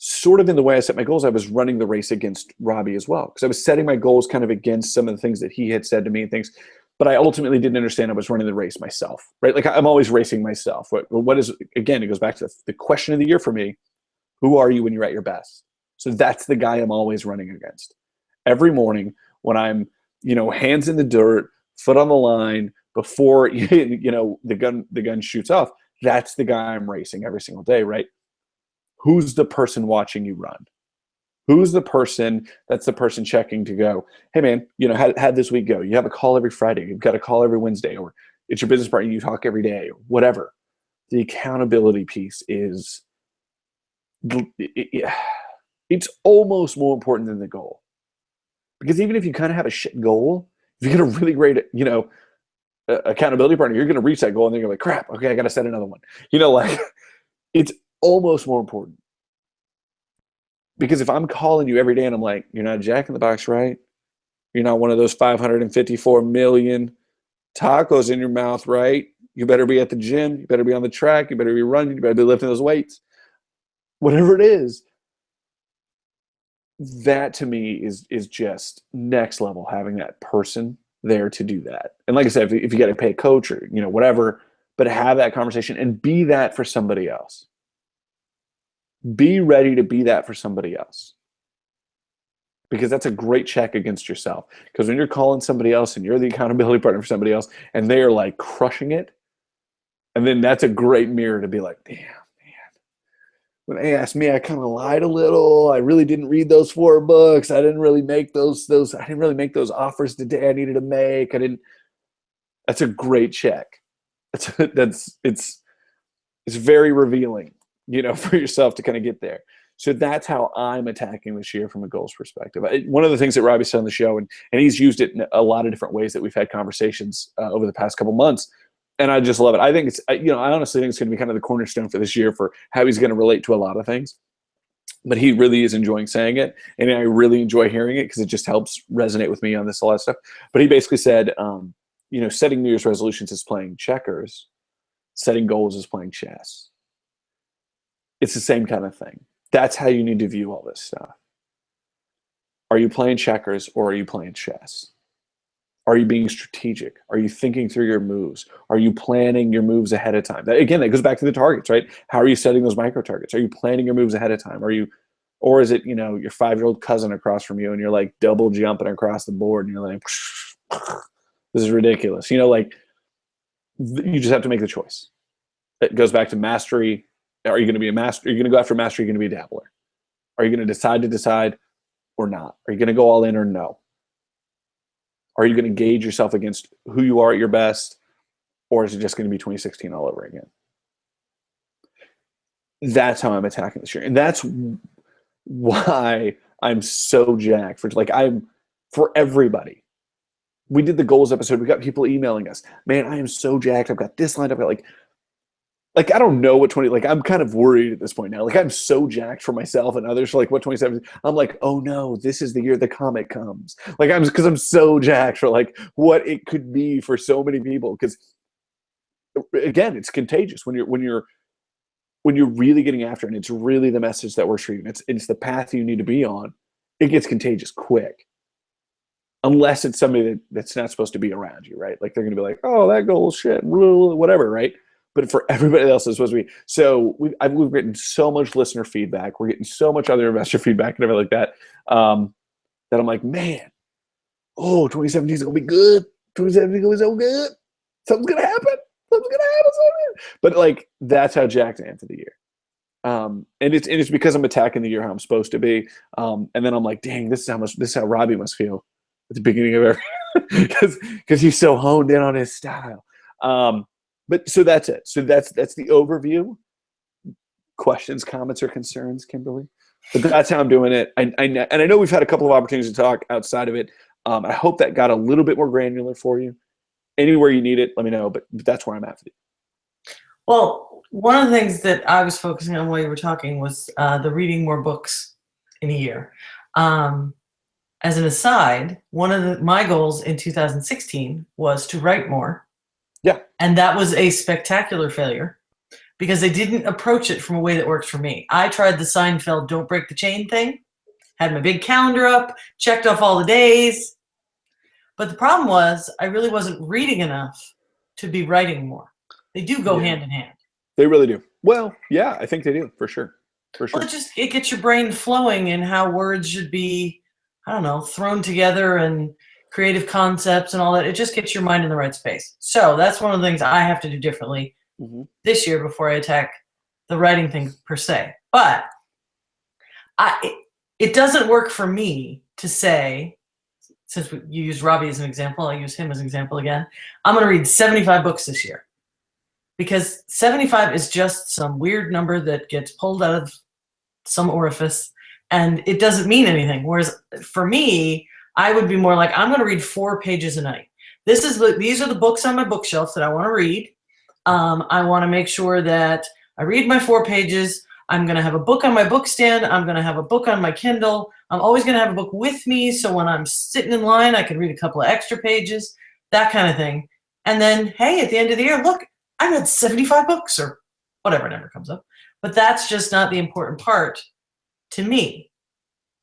sort of in the way I set my goals, I was running the race against Robbie as well. Because I was setting my goals kind of against some of the things that he had said to me and things. But I ultimately didn't understand I was running the race myself, right? Like I'm always racing myself. What is, again, it goes back to the question of the year for me. Who are you when you're at your best? So that's the guy I'm always running against. Every morning when I'm, hands in the dirt, foot on the line, before, the gun shoots off, that's the guy I'm racing every single day, right? Who's the person watching you run? Who's the person that's the person checking to go, hey man, how'd this week go? You have a call every Friday. You've got a call every Wednesday, or it's your business partner. You talk every day, or whatever. The accountability piece is, it's almost more important than the goal. Because even if you kind of have a shit goal, if you get a really great, accountability partner, you're going to reach that goal and then you're like, crap, okay, I got to set another one. It's almost more important. Because if I'm calling you every day and I'm like, you're not Jack in the Box, right? You're not one of those 554 million tacos in your mouth, right? You better be at the gym. You better be on the track. You better be running. You better be lifting those weights. Whatever it is, that to me is just next level, having that person there to do that. And like I said, if you got to pay a coach or, whatever, but have that conversation and be that for somebody else. Be ready to be that for somebody else. Because that's a great check against yourself. Because when you're calling somebody else and you're the accountability partner for somebody else and they are like crushing it, and then that's a great mirror to be like, damn, man. When they asked me, I kind of lied a little. I really didn't read those 4 books. I didn't really make those I didn't really make those offers today I needed to make. That's a great check. It's very revealing, for yourself to kind of get there. So that's how I'm attacking this year from a goals perspective. One of the things that Robbie said on the show, and he's used it in a lot of different ways that we've had conversations over the past couple months, and I just love it. I think it's, I honestly think it's going to be kind of the cornerstone for this year for how he's going to relate to a lot of things. But he really is enjoying saying it, and I really enjoy hearing it because it just helps resonate with me on this a lot of stuff. But he basically said, setting New Year's resolutions is playing checkers, setting goals is playing chess. It's the same kind of thing. That's how you need to view all this stuff. Are you playing checkers or are you playing chess? Are you being strategic? Are you thinking through your moves? Are you planning your moves ahead of time? That goes back to the targets, right? How are you setting those micro targets? Are you planning your moves ahead of time? Or is it, your 5-year-old cousin across from you and you're like double jumping across the board and you're like, this is ridiculous. You just have to make the choice. It goes back to mastery. Are you going to be a master? Are you going to go after mastery? Are you going to be a dabbler? Are you going to decide or not? Are you going to go all in or no? Are you going to gauge yourself against who you are at your best? Or is it just going to be 2016 all over again? That's how I'm attacking this year. And that's why I'm so jacked for everybody. We did the goals episode. We got people emailing us. Man, I am so jacked. I've got this lined up. Like I don't know what I'm kind of worried at this point now. Like I'm so jacked for myself and others for what 2017. I'm like, oh no, this is the year the comet comes. Because I'm so jacked for what it could be for so many people. Because again, it's contagious when you're really getting after it, and it's really the message that we're shooting. It's the path you need to be on. It gets contagious quick. Unless it's somebody that's not supposed to be around you, right? Like they're going to be like, oh, that goal is shit, whatever, right? But for everybody else, it's supposed to be. So we've written so much listener feedback. We're getting so much other investor feedback and everything like that, that I'm like, man, 2017 is going to be good. 2017 is going to be so good. Something's going to happen. But that's how jacked I am for the year. And it's because I'm attacking the year how I'm supposed to be. And then I'm like, dang, this is how Robbie must feel at the beginning of every, because he's so honed in on his style. But so that's it. So that's the overview. Questions, comments, or concerns, Kimberly? But that's how I'm doing it. And I know we've had a couple of opportunities to talk outside of it. I hope that got a little bit more granular for you. Anywhere you need it, let me know. But that's where I'm at for you. Well, one of the things that I was focusing on while you were talking was the reading more books in a year. As an aside, one of my goals in 2016 was to write more. Yeah. And that was a spectacular failure. because they didn't approach it from a way that works for me. I tried the Seinfeld don't break the chain thing, had my big calendar up, checked off all the days. But the problem was I really wasn't reading enough to be writing more. They do go hand in hand. They really do. Well, yeah, I think they do, for sure. For sure. Well, it gets your brain flowing in how words should be, I don't know, thrown together and creative concepts and all that. It just gets your mind in the right space. So that's one of the things I have to do differently this year before I attack the writing thing per se. But it doesn't work for me to say, since you used Robbie as an example, I'll use him as an example again. I'm going to read 75 books this year. Because 75 is just some weird number that gets pulled out of some orifice, and it doesn't mean anything. Whereas for me, I would be more like, I'm going to read 4 pages a night. These are the books on my bookshelf that I want to read. I want to make sure that I read my 4 pages. I'm going to have a book on my book stand. I'm going to have a book on my Kindle. I'm always going to have a book with me, so when I'm sitting in line, I can read a couple of extra pages, that kind of thing. And then, hey, at the end of the year, look, I read 75 books or whatever number comes up. But that's just not the important part to me.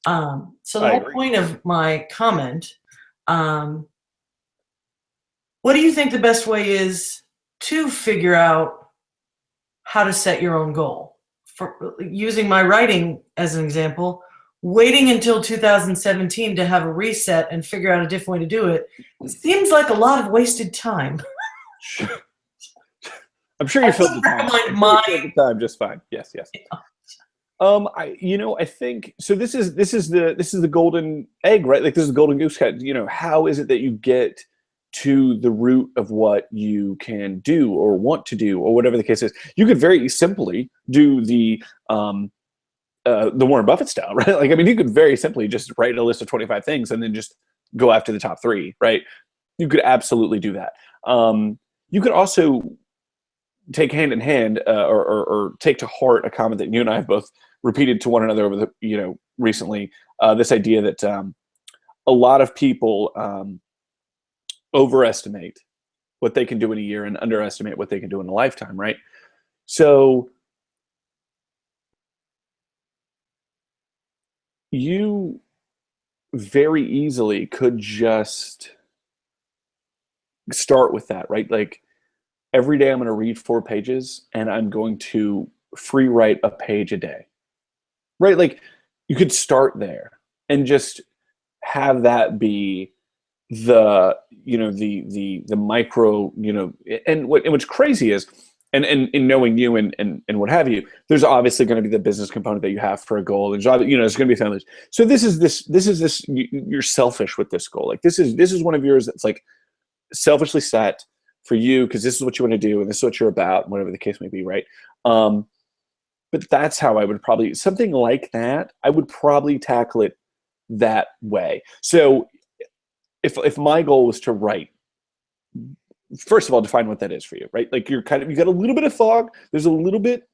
So the whole point of my comment, what do you think the best way is to figure out how to set your own goal? For using my writing as an example, waiting until 2017 to have a reset and figure out a different way to do it seems like a lot of wasted time. I'm sure you filled the time just fine. Yes. Yeah. I think so. This is the golden egg, right? Like this is the golden goose. How is it that you get to the root of what you can do or want to do or whatever the case is? You could very simply do the Warren Buffett style, right? Like, I mean, you could very simply just write a list of 25 things and then just go after the top 3, right? You could absolutely do that. You could also take hand in hand or take to heart a comment that you and I have both repeated to one another over the recently, this idea that a lot of people overestimate what they can do in a year and underestimate what they can do in a lifetime, right? So you very easily could just start with that, right? Like, every day I'm going to read 4 pages and I'm going to free write a page a day, right? Like, you could start there and just have that be the micro, and what's crazy is, and in knowing you and what have you, there's obviously going to be the business component that you have for a goal, and there's going to be families. So this is you're selfish with this goal. Like, this is one of yours that's like selfishly set for you because this is what you want to do and this is what you're about, whatever the case may be, right? But that's how I would probably, something like that, I would probably tackle it that way. So if my goal was to write, first of all, define what that is for you, right? Like, you got a little bit of fog. There's a little bit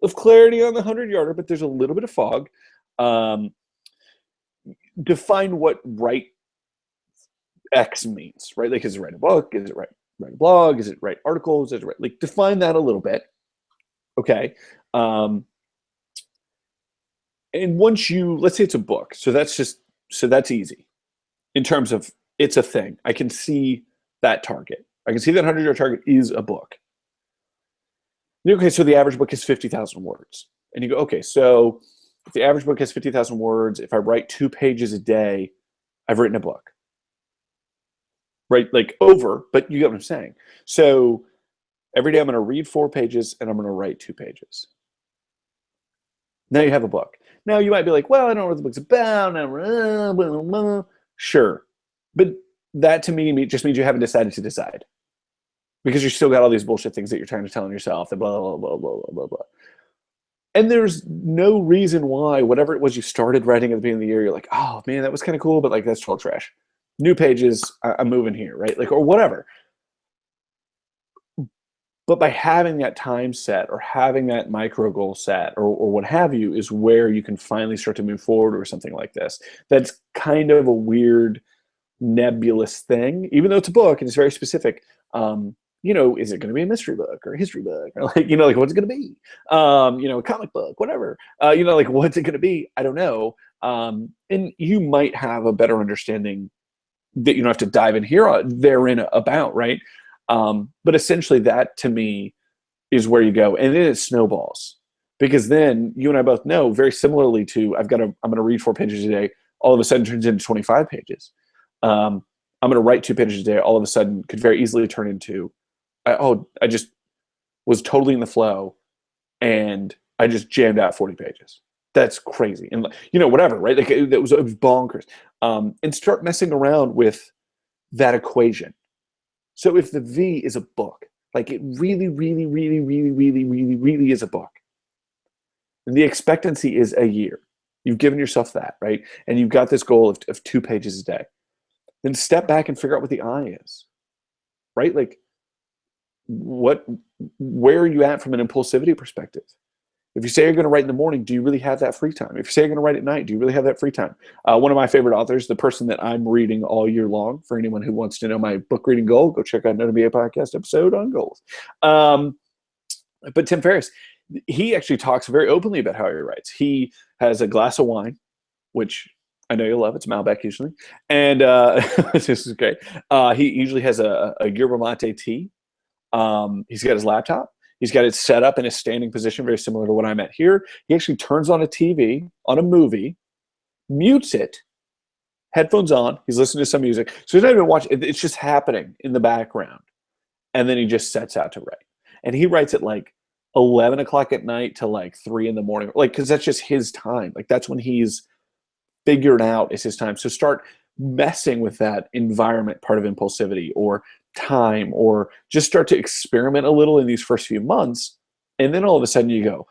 of clarity on the 100-yarder, but there's a little bit of fog. Define what write X means, right? Like, is it write a book? Is it write a blog? Is it write articles? Is it write, like, define that a little bit. Okay. And once let's say it's a book. So that's easy in terms of it's a thing. I can see that target. I can see that 100-yard target is a book. Okay, so the average book is 50,000 words. And you go, okay, so if the average book has 50,000 words, if I write 2 pages a day, I've written a book. Right? Like, but you get what I'm saying. So every day I'm going to read 4 pages and I'm going to write 2 pages. Now you have a book. Now you might be like, well, I don't know what the book's about. Sure. But that to me just means you haven't decided to decide. Because you still got all these bullshit things that you're trying to tell yourself and blah, blah, blah, blah, blah, blah, blah. And there's no reason why whatever it was you started writing at the beginning of the year, you're like, oh man, that was kind of cool, but like, that's total trash. New pages, I'm moving here, right? Like, or whatever. But by having that time set or having that micro goal set or what have you is where you can finally start to move forward or something like this. That's kind of a weird nebulous thing, even though it's a book and it's very specific. is it going to be a mystery book or a history book, or like, like what's it going to be? A comic book, whatever. Like what's it going to be? I don't know. And you might have a better understanding that you don't have to dive in here therein about, right? But essentially that to me is where you go, and then it snowballs, because then you and I both know, very similarly to I'm going to read 4 pages a day, all of a sudden turns into 25 pages. I'm going to write 2 pages a day, all of a sudden could very easily turn into, I just was totally in the flow and I just jammed out 40 pages. That's crazy. And whatever, right? Like it was bonkers. And start messing around with that equation. So if the V is a book, like it really, really, really, really, really, really, really is a book, and the expectancy is a year. You've given yourself that, right? And you've got this goal of 2 pages a day. Then step back and figure out what the I is, right? Like where are you at from an impulsivity perspective? If you say you're going to write in the morning, do you really have that free time? If you say you're going to write at night, do you really have that free time? One of my favorite authors, the person that I'm reading all year long, for anyone who wants to know my book reading goal, go check out Note MBA podcast episode on goals. But Tim Ferriss, he actually talks very openly about how he writes. He has a glass of wine, which I know you'll love. It's Malbec usually. And this is great. He usually has a yerba mate tea. He's got his laptop. He's got it set up in a standing position, very similar to what I'm at here. He actually turns on a TV, on a movie, mutes it, headphones on. He's listening to some music. So he's not even watching. It's just happening in the background. And then he just sets out to write. And he writes at like 11 o'clock at night to like 3 in the morning. Like, because that's just his time. Like, that's when he's figured out is his time. So start messing with that environment part of impulsivity, or time, or just start to experiment a little in these first few months. And then all of a sudden you go,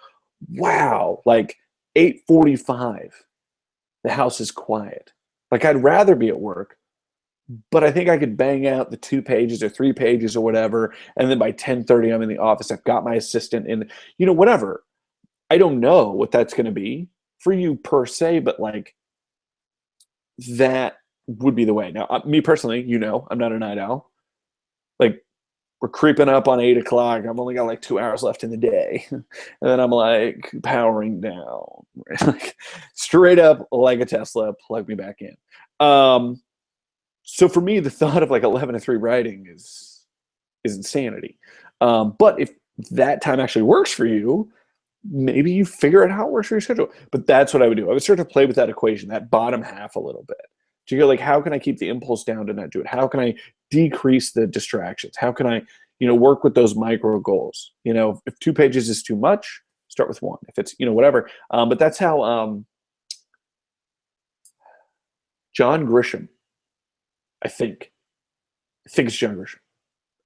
wow, like 8:45, the house is quiet. Like I'd rather be at work, but I think I could bang out the 2 pages or 3 pages or whatever. And then by 10:30, I'm in the office. I've got my assistant and whatever. I don't know what that's going to be for you per se, but like that would be the way. Now, me personally, I'm not a night owl. Like we're creeping up on 8 o'clock. I've only got like 2 hours left in the day. And then I'm like powering down, like straight up like a Tesla, plug me back in. So for me, the thought of like 11 to 3 writing is insanity. But if that time actually works for you, maybe you figure out how it works for your schedule. But that's what I would do. I would start to play with that equation, that bottom half a little bit. To go like, how can I keep the impulse down to not do it? How can I decrease the distractions? How can I, work with those micro goals? If 2 pages is too much, start with 1. If it's, whatever. But that's how John Grisham, I think it's John Grisham.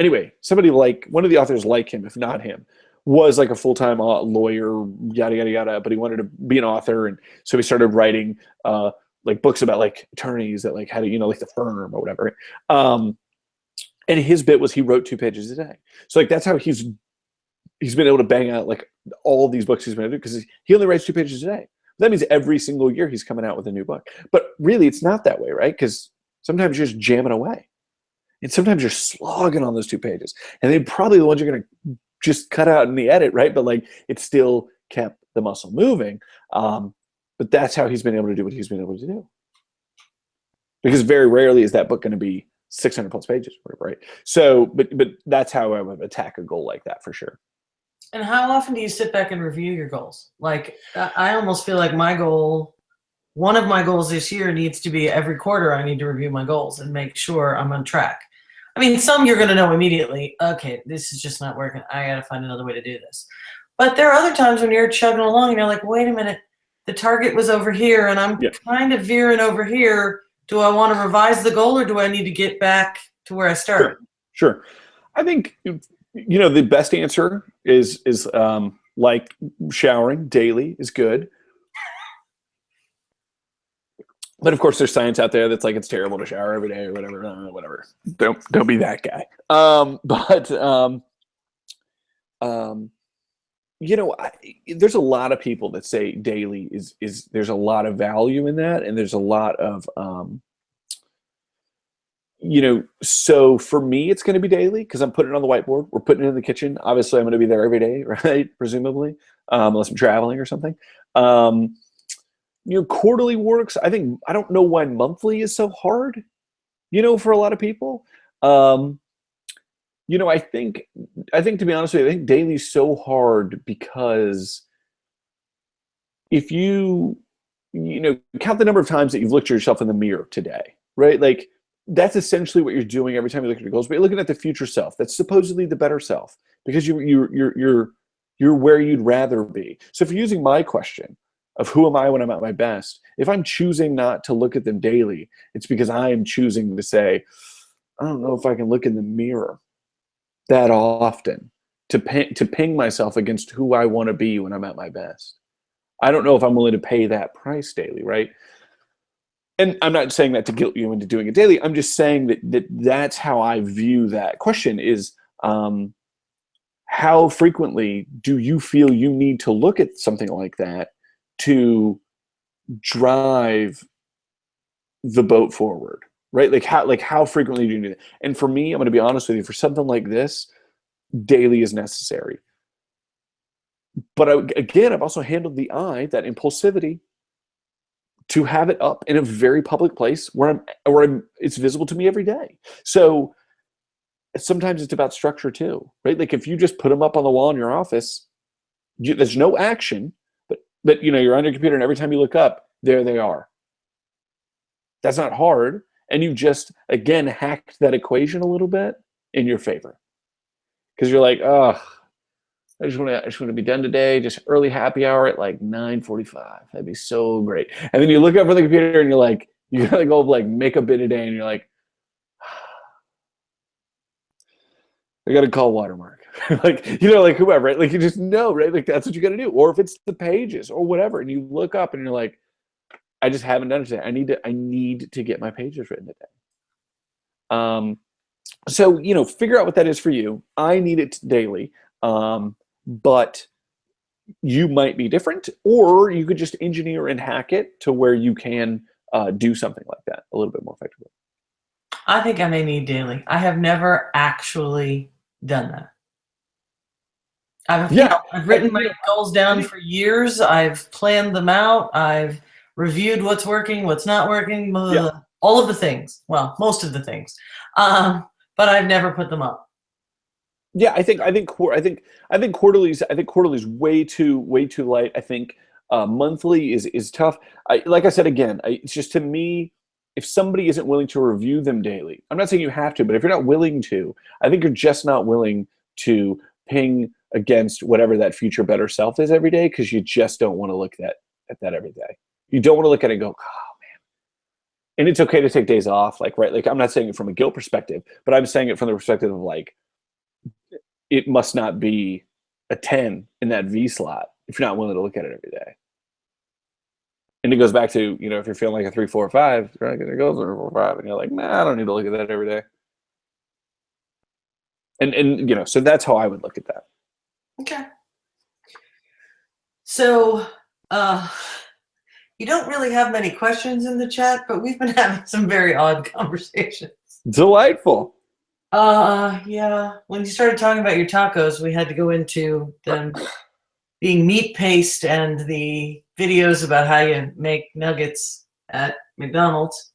Anyway, somebody like one of the authors like him, if not him, was like a full-time lawyer, yada, yada, yada, but he wanted to be an author. And so he started writing like books about like attorneys that like had, like the firm or whatever. And his bit was he wrote 2 pages a day. So like, that's how he's been able to bang out like all these books he's been able to do, because he only writes 2 pages a day. That means every single year he's coming out with a new book. But really it's not that way, right? Because sometimes you're just jamming away. And sometimes you're slogging on those 2 pages. And they're probably the ones you're going to just cut out in the edit, right? But like it still kept the muscle moving. But that's how he's been able to do what he's been able to do. Because very rarely is that book going to be 600 plus pages, right? So, but that's how I would attack a goal like that for sure. And how often do you sit back and review your goals? Like, I almost feel like one of my goals this year needs to be every quarter I need to review my goals and make sure I'm on track. I mean, some you're going to know immediately, okay, this is just not working. I got to find another way to do this. But there are other times when you're chugging along and you're like, wait a minute, the target was over here and I'm kind of veering over here. Do I want to revise the goal or do I need to get back to where I started? Sure. I think, the best answer is like showering daily is good. But of course, there's science out there that's like it's terrible to shower every day or whatever. Whatever. Don't be that guy. There's a lot of people that say daily is there's a lot of value in that, and there's a lot of so for me, it's going to be daily because I'm putting it on the whiteboard. We're putting it in the kitchen. Obviously, I'm going to be there every day, right? Presumably, unless I'm traveling or something. Quarterly works. I don't know why monthly is so hard, for a lot of people. I think to be honest with you, I think daily is so hard because if count the number of times that you've looked at yourself in the mirror today, right? Like that's essentially what you're doing every time you look at your goals. But you're looking at the future self. That's supposedly the better self because you're where you'd rather be. So if you're using my question of who am I when I'm at my best, if I'm choosing not to look at them daily, it's because I am choosing to say, I don't know if I can look in the mirror that often to ping myself against who I want to be when I'm at my best. I don't know if I'm willing to pay that price daily, right? And I'm not saying that to guilt you into doing it daily. I'm just saying that's how I view that question is, how frequently do you feel you need to look at something like that to drive the boat forward, right? Like how frequently do you do that? And for me, I'm going to be honest with you, for something like this, daily is necessary. But again, I've also handled the eye, that impulsivity, to have it up in a very public place where it's visible to me every day. So sometimes it's about structure too, right? Like if you just put them up on the wall in your office, there's no action, but you're on your computer and every time you look up, there they are. That's not hard. And you just, again, hacked that equation a little bit in your favor. Because you're like, oh, I just want to be done today. Just early happy hour at like 9:45. That'd be so great. And then you look up on the computer and you're like, you gotta go like make a bit a day, and you're like, I gotta call Watermark, like whoever, right? Like you just know, right? Like that's what you gotta do. Or if it's the pages or whatever, and you look up and you're like, I just haven't done it today. I need to get my pages written today. So figure out what that is for you. I need it daily. But you might be different, or you could just engineer and hack it to where you can do something like that a little bit more effectively. I think I may need daily. I have never actually done that. I've written my goals down for years. I've planned them out. I've reviewed what's working, what's not working, all of the things. Well, most of the things, but I've never put them up. Yeah, I think quarterly's way too light. I think monthly is tough. Like I said again, it's just, to me, if somebody isn't willing to review them daily, I'm not saying you have to, but if you're not willing to, I think you're just not willing to ping against whatever that future better self is every day, because you just don't want to look at that every day. You don't want to look at it and go, oh man. And it's okay to take days off, like, right? Like I'm not saying it from a guilt perspective, but I'm saying it from the perspective of like, it must not be a 10 in that V slot if you're not willing to look at it every day. And it goes back to, if you're feeling like a 3, 4, 5, you're not going to go 3, 4, 5, and you're like, nah, I don't need to look at that every day. And so that's how I would look at that. Okay. So you don't really have many questions in the chat, but we've been having some very odd conversations. Delightful. Yeah. When you started talking about your tacos, we had to go into them being meat paste and the videos about how you make nuggets at McDonald's.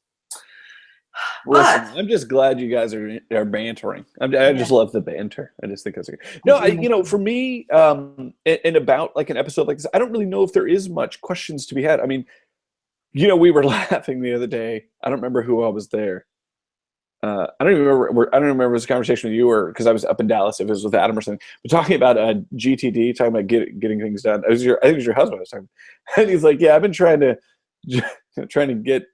Listen, I'm just glad you guys are bantering. I just love the banter. I just think that's good. No, for me, and about like an episode like this, I don't really know if there is much questions to be had. I mean, we were laughing the other day. I don't remember who I was there. I don't remember this conversation with you, or because I was up in Dallas, if it was with Adam or something. We're talking about GTD, talking about getting things done. I think it was your husband I was talking about. And he's like, yeah, I've been trying to get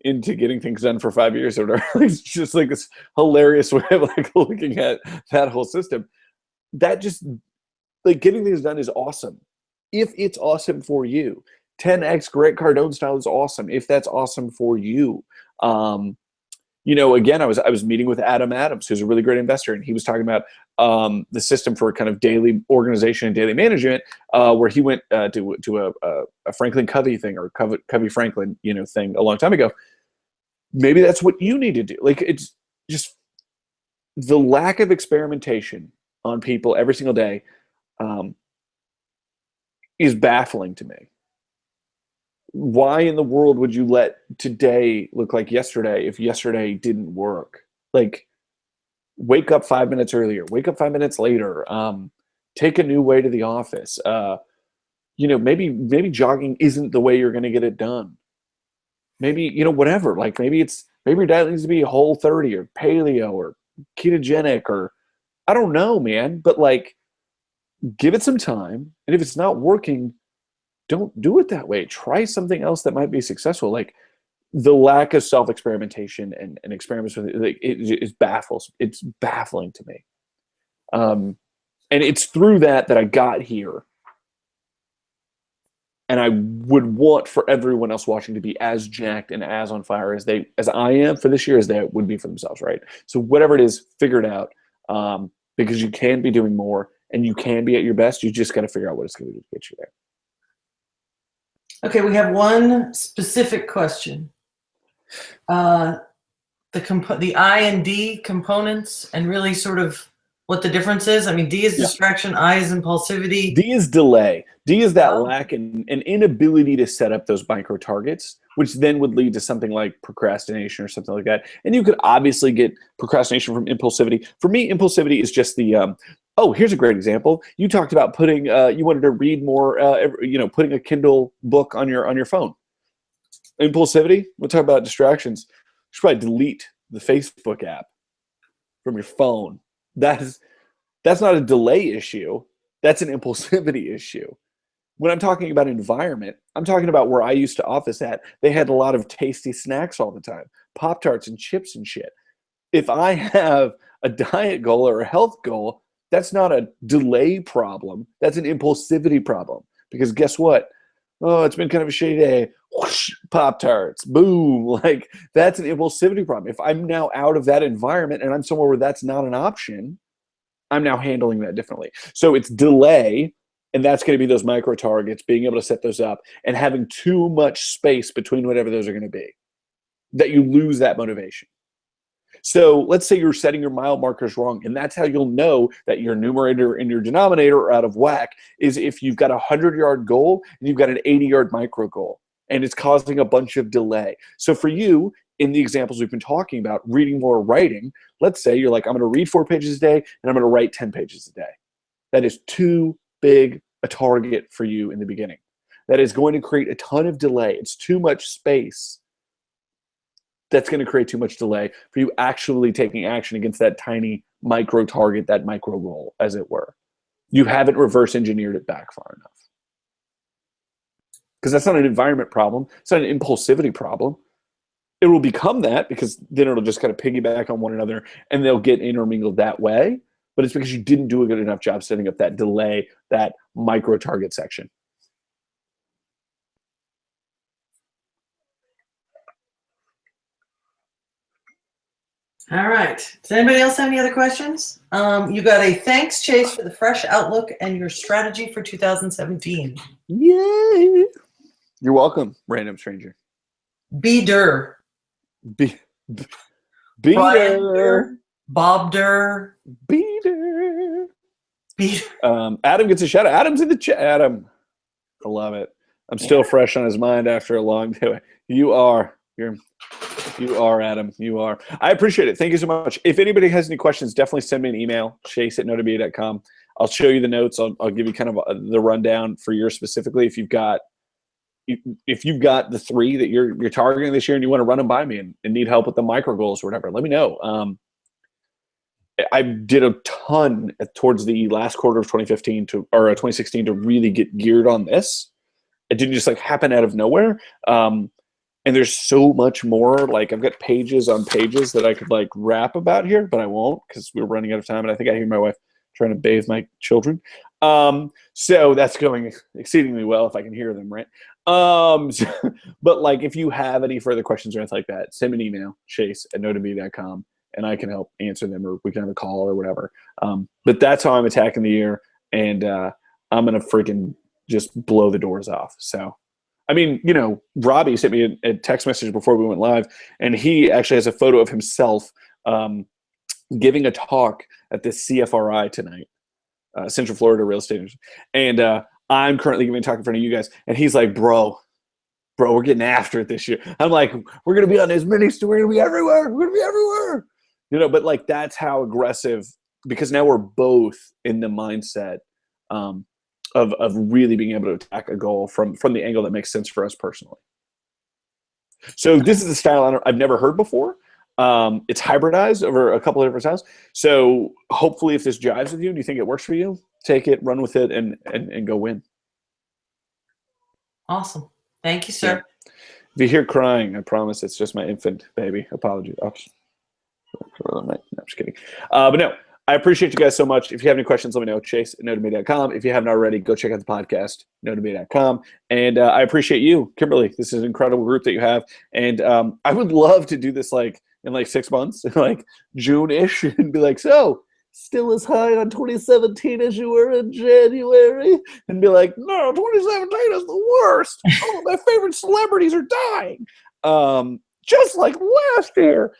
into getting things done for 5 years or whatever. It's just like this hilarious way of like looking at that whole system. That just, like, getting things done is awesome. If it's awesome for you, 10x Grant Cardone style is awesome. If that's awesome for you. Again, I was meeting with Adam Adams, who's a really great investor, and he was talking about the system for kind of daily organization and daily management, where he went to a Franklin Covey thing, or Covey Franklin thing a long time ago. Maybe that's what you need to do. Like, just the lack of experimentation on people every single day is baffling to me. Why in the world would you let today look like yesterday if yesterday didn't work? Like, wake up 5 minutes earlier, wake up 5 minutes later, take a new way to the office. Maybe jogging isn't the way you're going to get it done. Maybe, whatever. Like, maybe your diet needs to be Whole30 or paleo or ketogenic, or I don't know, man. But like, give it some time, and if it's not working, don't do it that way. Try something else that might be successful. Like, the lack of self-experimentation and experiments with it baffles. It's baffling to me. And it's through that I got here. And I would want for everyone else watching to be as jacked and as on fire as I am for this year as they would be for themselves, right? So whatever it is, figure it out, because you can be doing more and you can be at your best. You just got to figure out what it's going to do to get you there. Okay, we have one specific question. The I and D components, and really sort of what the difference is. I mean, D is distraction, I is impulsivity. D is delay. D is that lack and inability to set up those micro targets, which then would lead to something like procrastination or something like that. And you could obviously get procrastination from impulsivity. For me, impulsivity is just the here's a great example. You talked about putting you wanted to read more, putting a Kindle book on your phone. Impulsivity. We'll talk about distractions. You should probably delete the Facebook app from your phone. That's not a delay issue. That's an impulsivity issue. When I'm talking about environment, I'm talking about where I used to office at. They had a lot of tasty snacks all the time, Pop-Tarts and chips and shit. If I have a diet goal or a health goal, that's not a delay problem. That's an impulsivity problem. Because guess what? Oh, it's been kind of a shitty day. Whoosh, Pop-Tarts, boom. Like, that's an impulsivity problem. If I'm now out of that environment and I'm somewhere where that's not an option, I'm now handling that differently. So it's delay, and that's going to be those micro targets, being able to set those up and having too much space between whatever those are going to be, that you lose that motivation. So let's say you're setting your mile markers wrong, and that's how you'll know that your numerator and your denominator are out of whack, is if you've got a 100-yard goal and you've got an 80-yard micro goal, and it's causing a bunch of delay. So for you, in the examples we've been talking about, reading more, writing, let's say you're like, I'm going to read 4 pages a day and I'm going to write 10 pages a day. That is too big a target for you in the beginning. That is going to create a ton of delay. It's too much space. That's going to create too much delay for you actually taking action against that tiny micro target, that micro goal, as it were. You haven't reverse engineered it back far enough. Because that's not an environment problem. It's not an impulsivity problem. It will become that, because then it'll just kind of piggyback on one another and they'll get intermingled that way. But it's because you didn't do a good enough job setting up that delay, that micro target section. All right. Does anybody else have any other questions? You got a thanks, Chase, for the fresh outlook and your strategy for 2017. Yay! You're welcome, random stranger. B. Durr. B. Brian Durr. Bob Durr. B. Durr. B. Adam gets a shout out. Adam's in the chat. Adam, I love it. I'm still fresh on his mind after a long day. You are, Adam. You are. I appreciate it. Thank you so much. If anybody has any questions, definitely send me an email, chase@notmba.com. I'll show you the notes. I'll give you kind of the rundown for yours specifically. If you've got the 3 that you're targeting this year and you want to run them by me and need help with the micro goals or whatever, let me know. I did a ton towards the last quarter of 2016 to really get geared on this. It didn't just like happen out of nowhere. And there's so much more. Like, I've got pages on pages that I could like rap about here, but I won't, because we're running out of time. And I think I hear my wife trying to bathe my children. So that's going exceedingly well if I can hear them, right? But like, if you have any further questions or anything like that, send me an email, chase@notmba.com, and I can help answer them, or we can have a call or whatever. But that's how I'm attacking the year, and I'm going to freaking just blow the doors off. So, I mean, Robbie sent me a text message before we went live, and he actually has a photo of himself giving a talk at the CFRI tonight, Central Florida Real Estate Industry. And I'm currently giving a talk in front of you guys. And he's like, bro, we're getting after it this year. I'm like, we're going to be on as many, we're going to be everywhere. We're going to be everywhere. You know, but like, that's how aggressive, because now we're both in the mindset of really being able to attack a goal from the angle that makes sense for us personally. So this is a style I've never heard before. It's hybridized over a couple of different styles. So hopefully if this jives with you, do you think it works for you? Take it, run with it, and go win. Awesome. Thank you, sir. Yeah. If you hear crying, I promise it's just my infant baby. Apologies. No, I'm just kidding. But no, I appreciate you guys so much. If you have any questions, let me know. Chase@notome.com. If you haven't already, go check out the podcast, notome.com. And I appreciate you, Kimberly. This is an incredible group that you have. And I would love to do this like in like 6 months, like June-ish, and be like, so still as high on 2017 as you were in January? And be like, no, 2017 is the worst. Oh, my favorite celebrities are dying. Just like last year.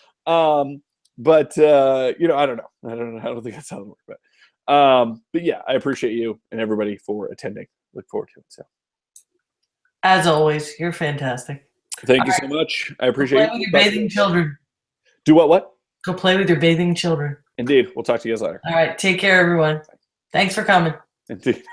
But you know, I don't know. I don't think that's how it works. But yeah, I appreciate you and everybody for attending. Look forward to it. So, as always, you're fantastic. Thank you so much. I appreciate it. Play with your bathing children. Do what? Go play with your bathing children. Indeed. We'll talk to you guys later. All right. Take care, everyone. Thanks for coming. Indeed.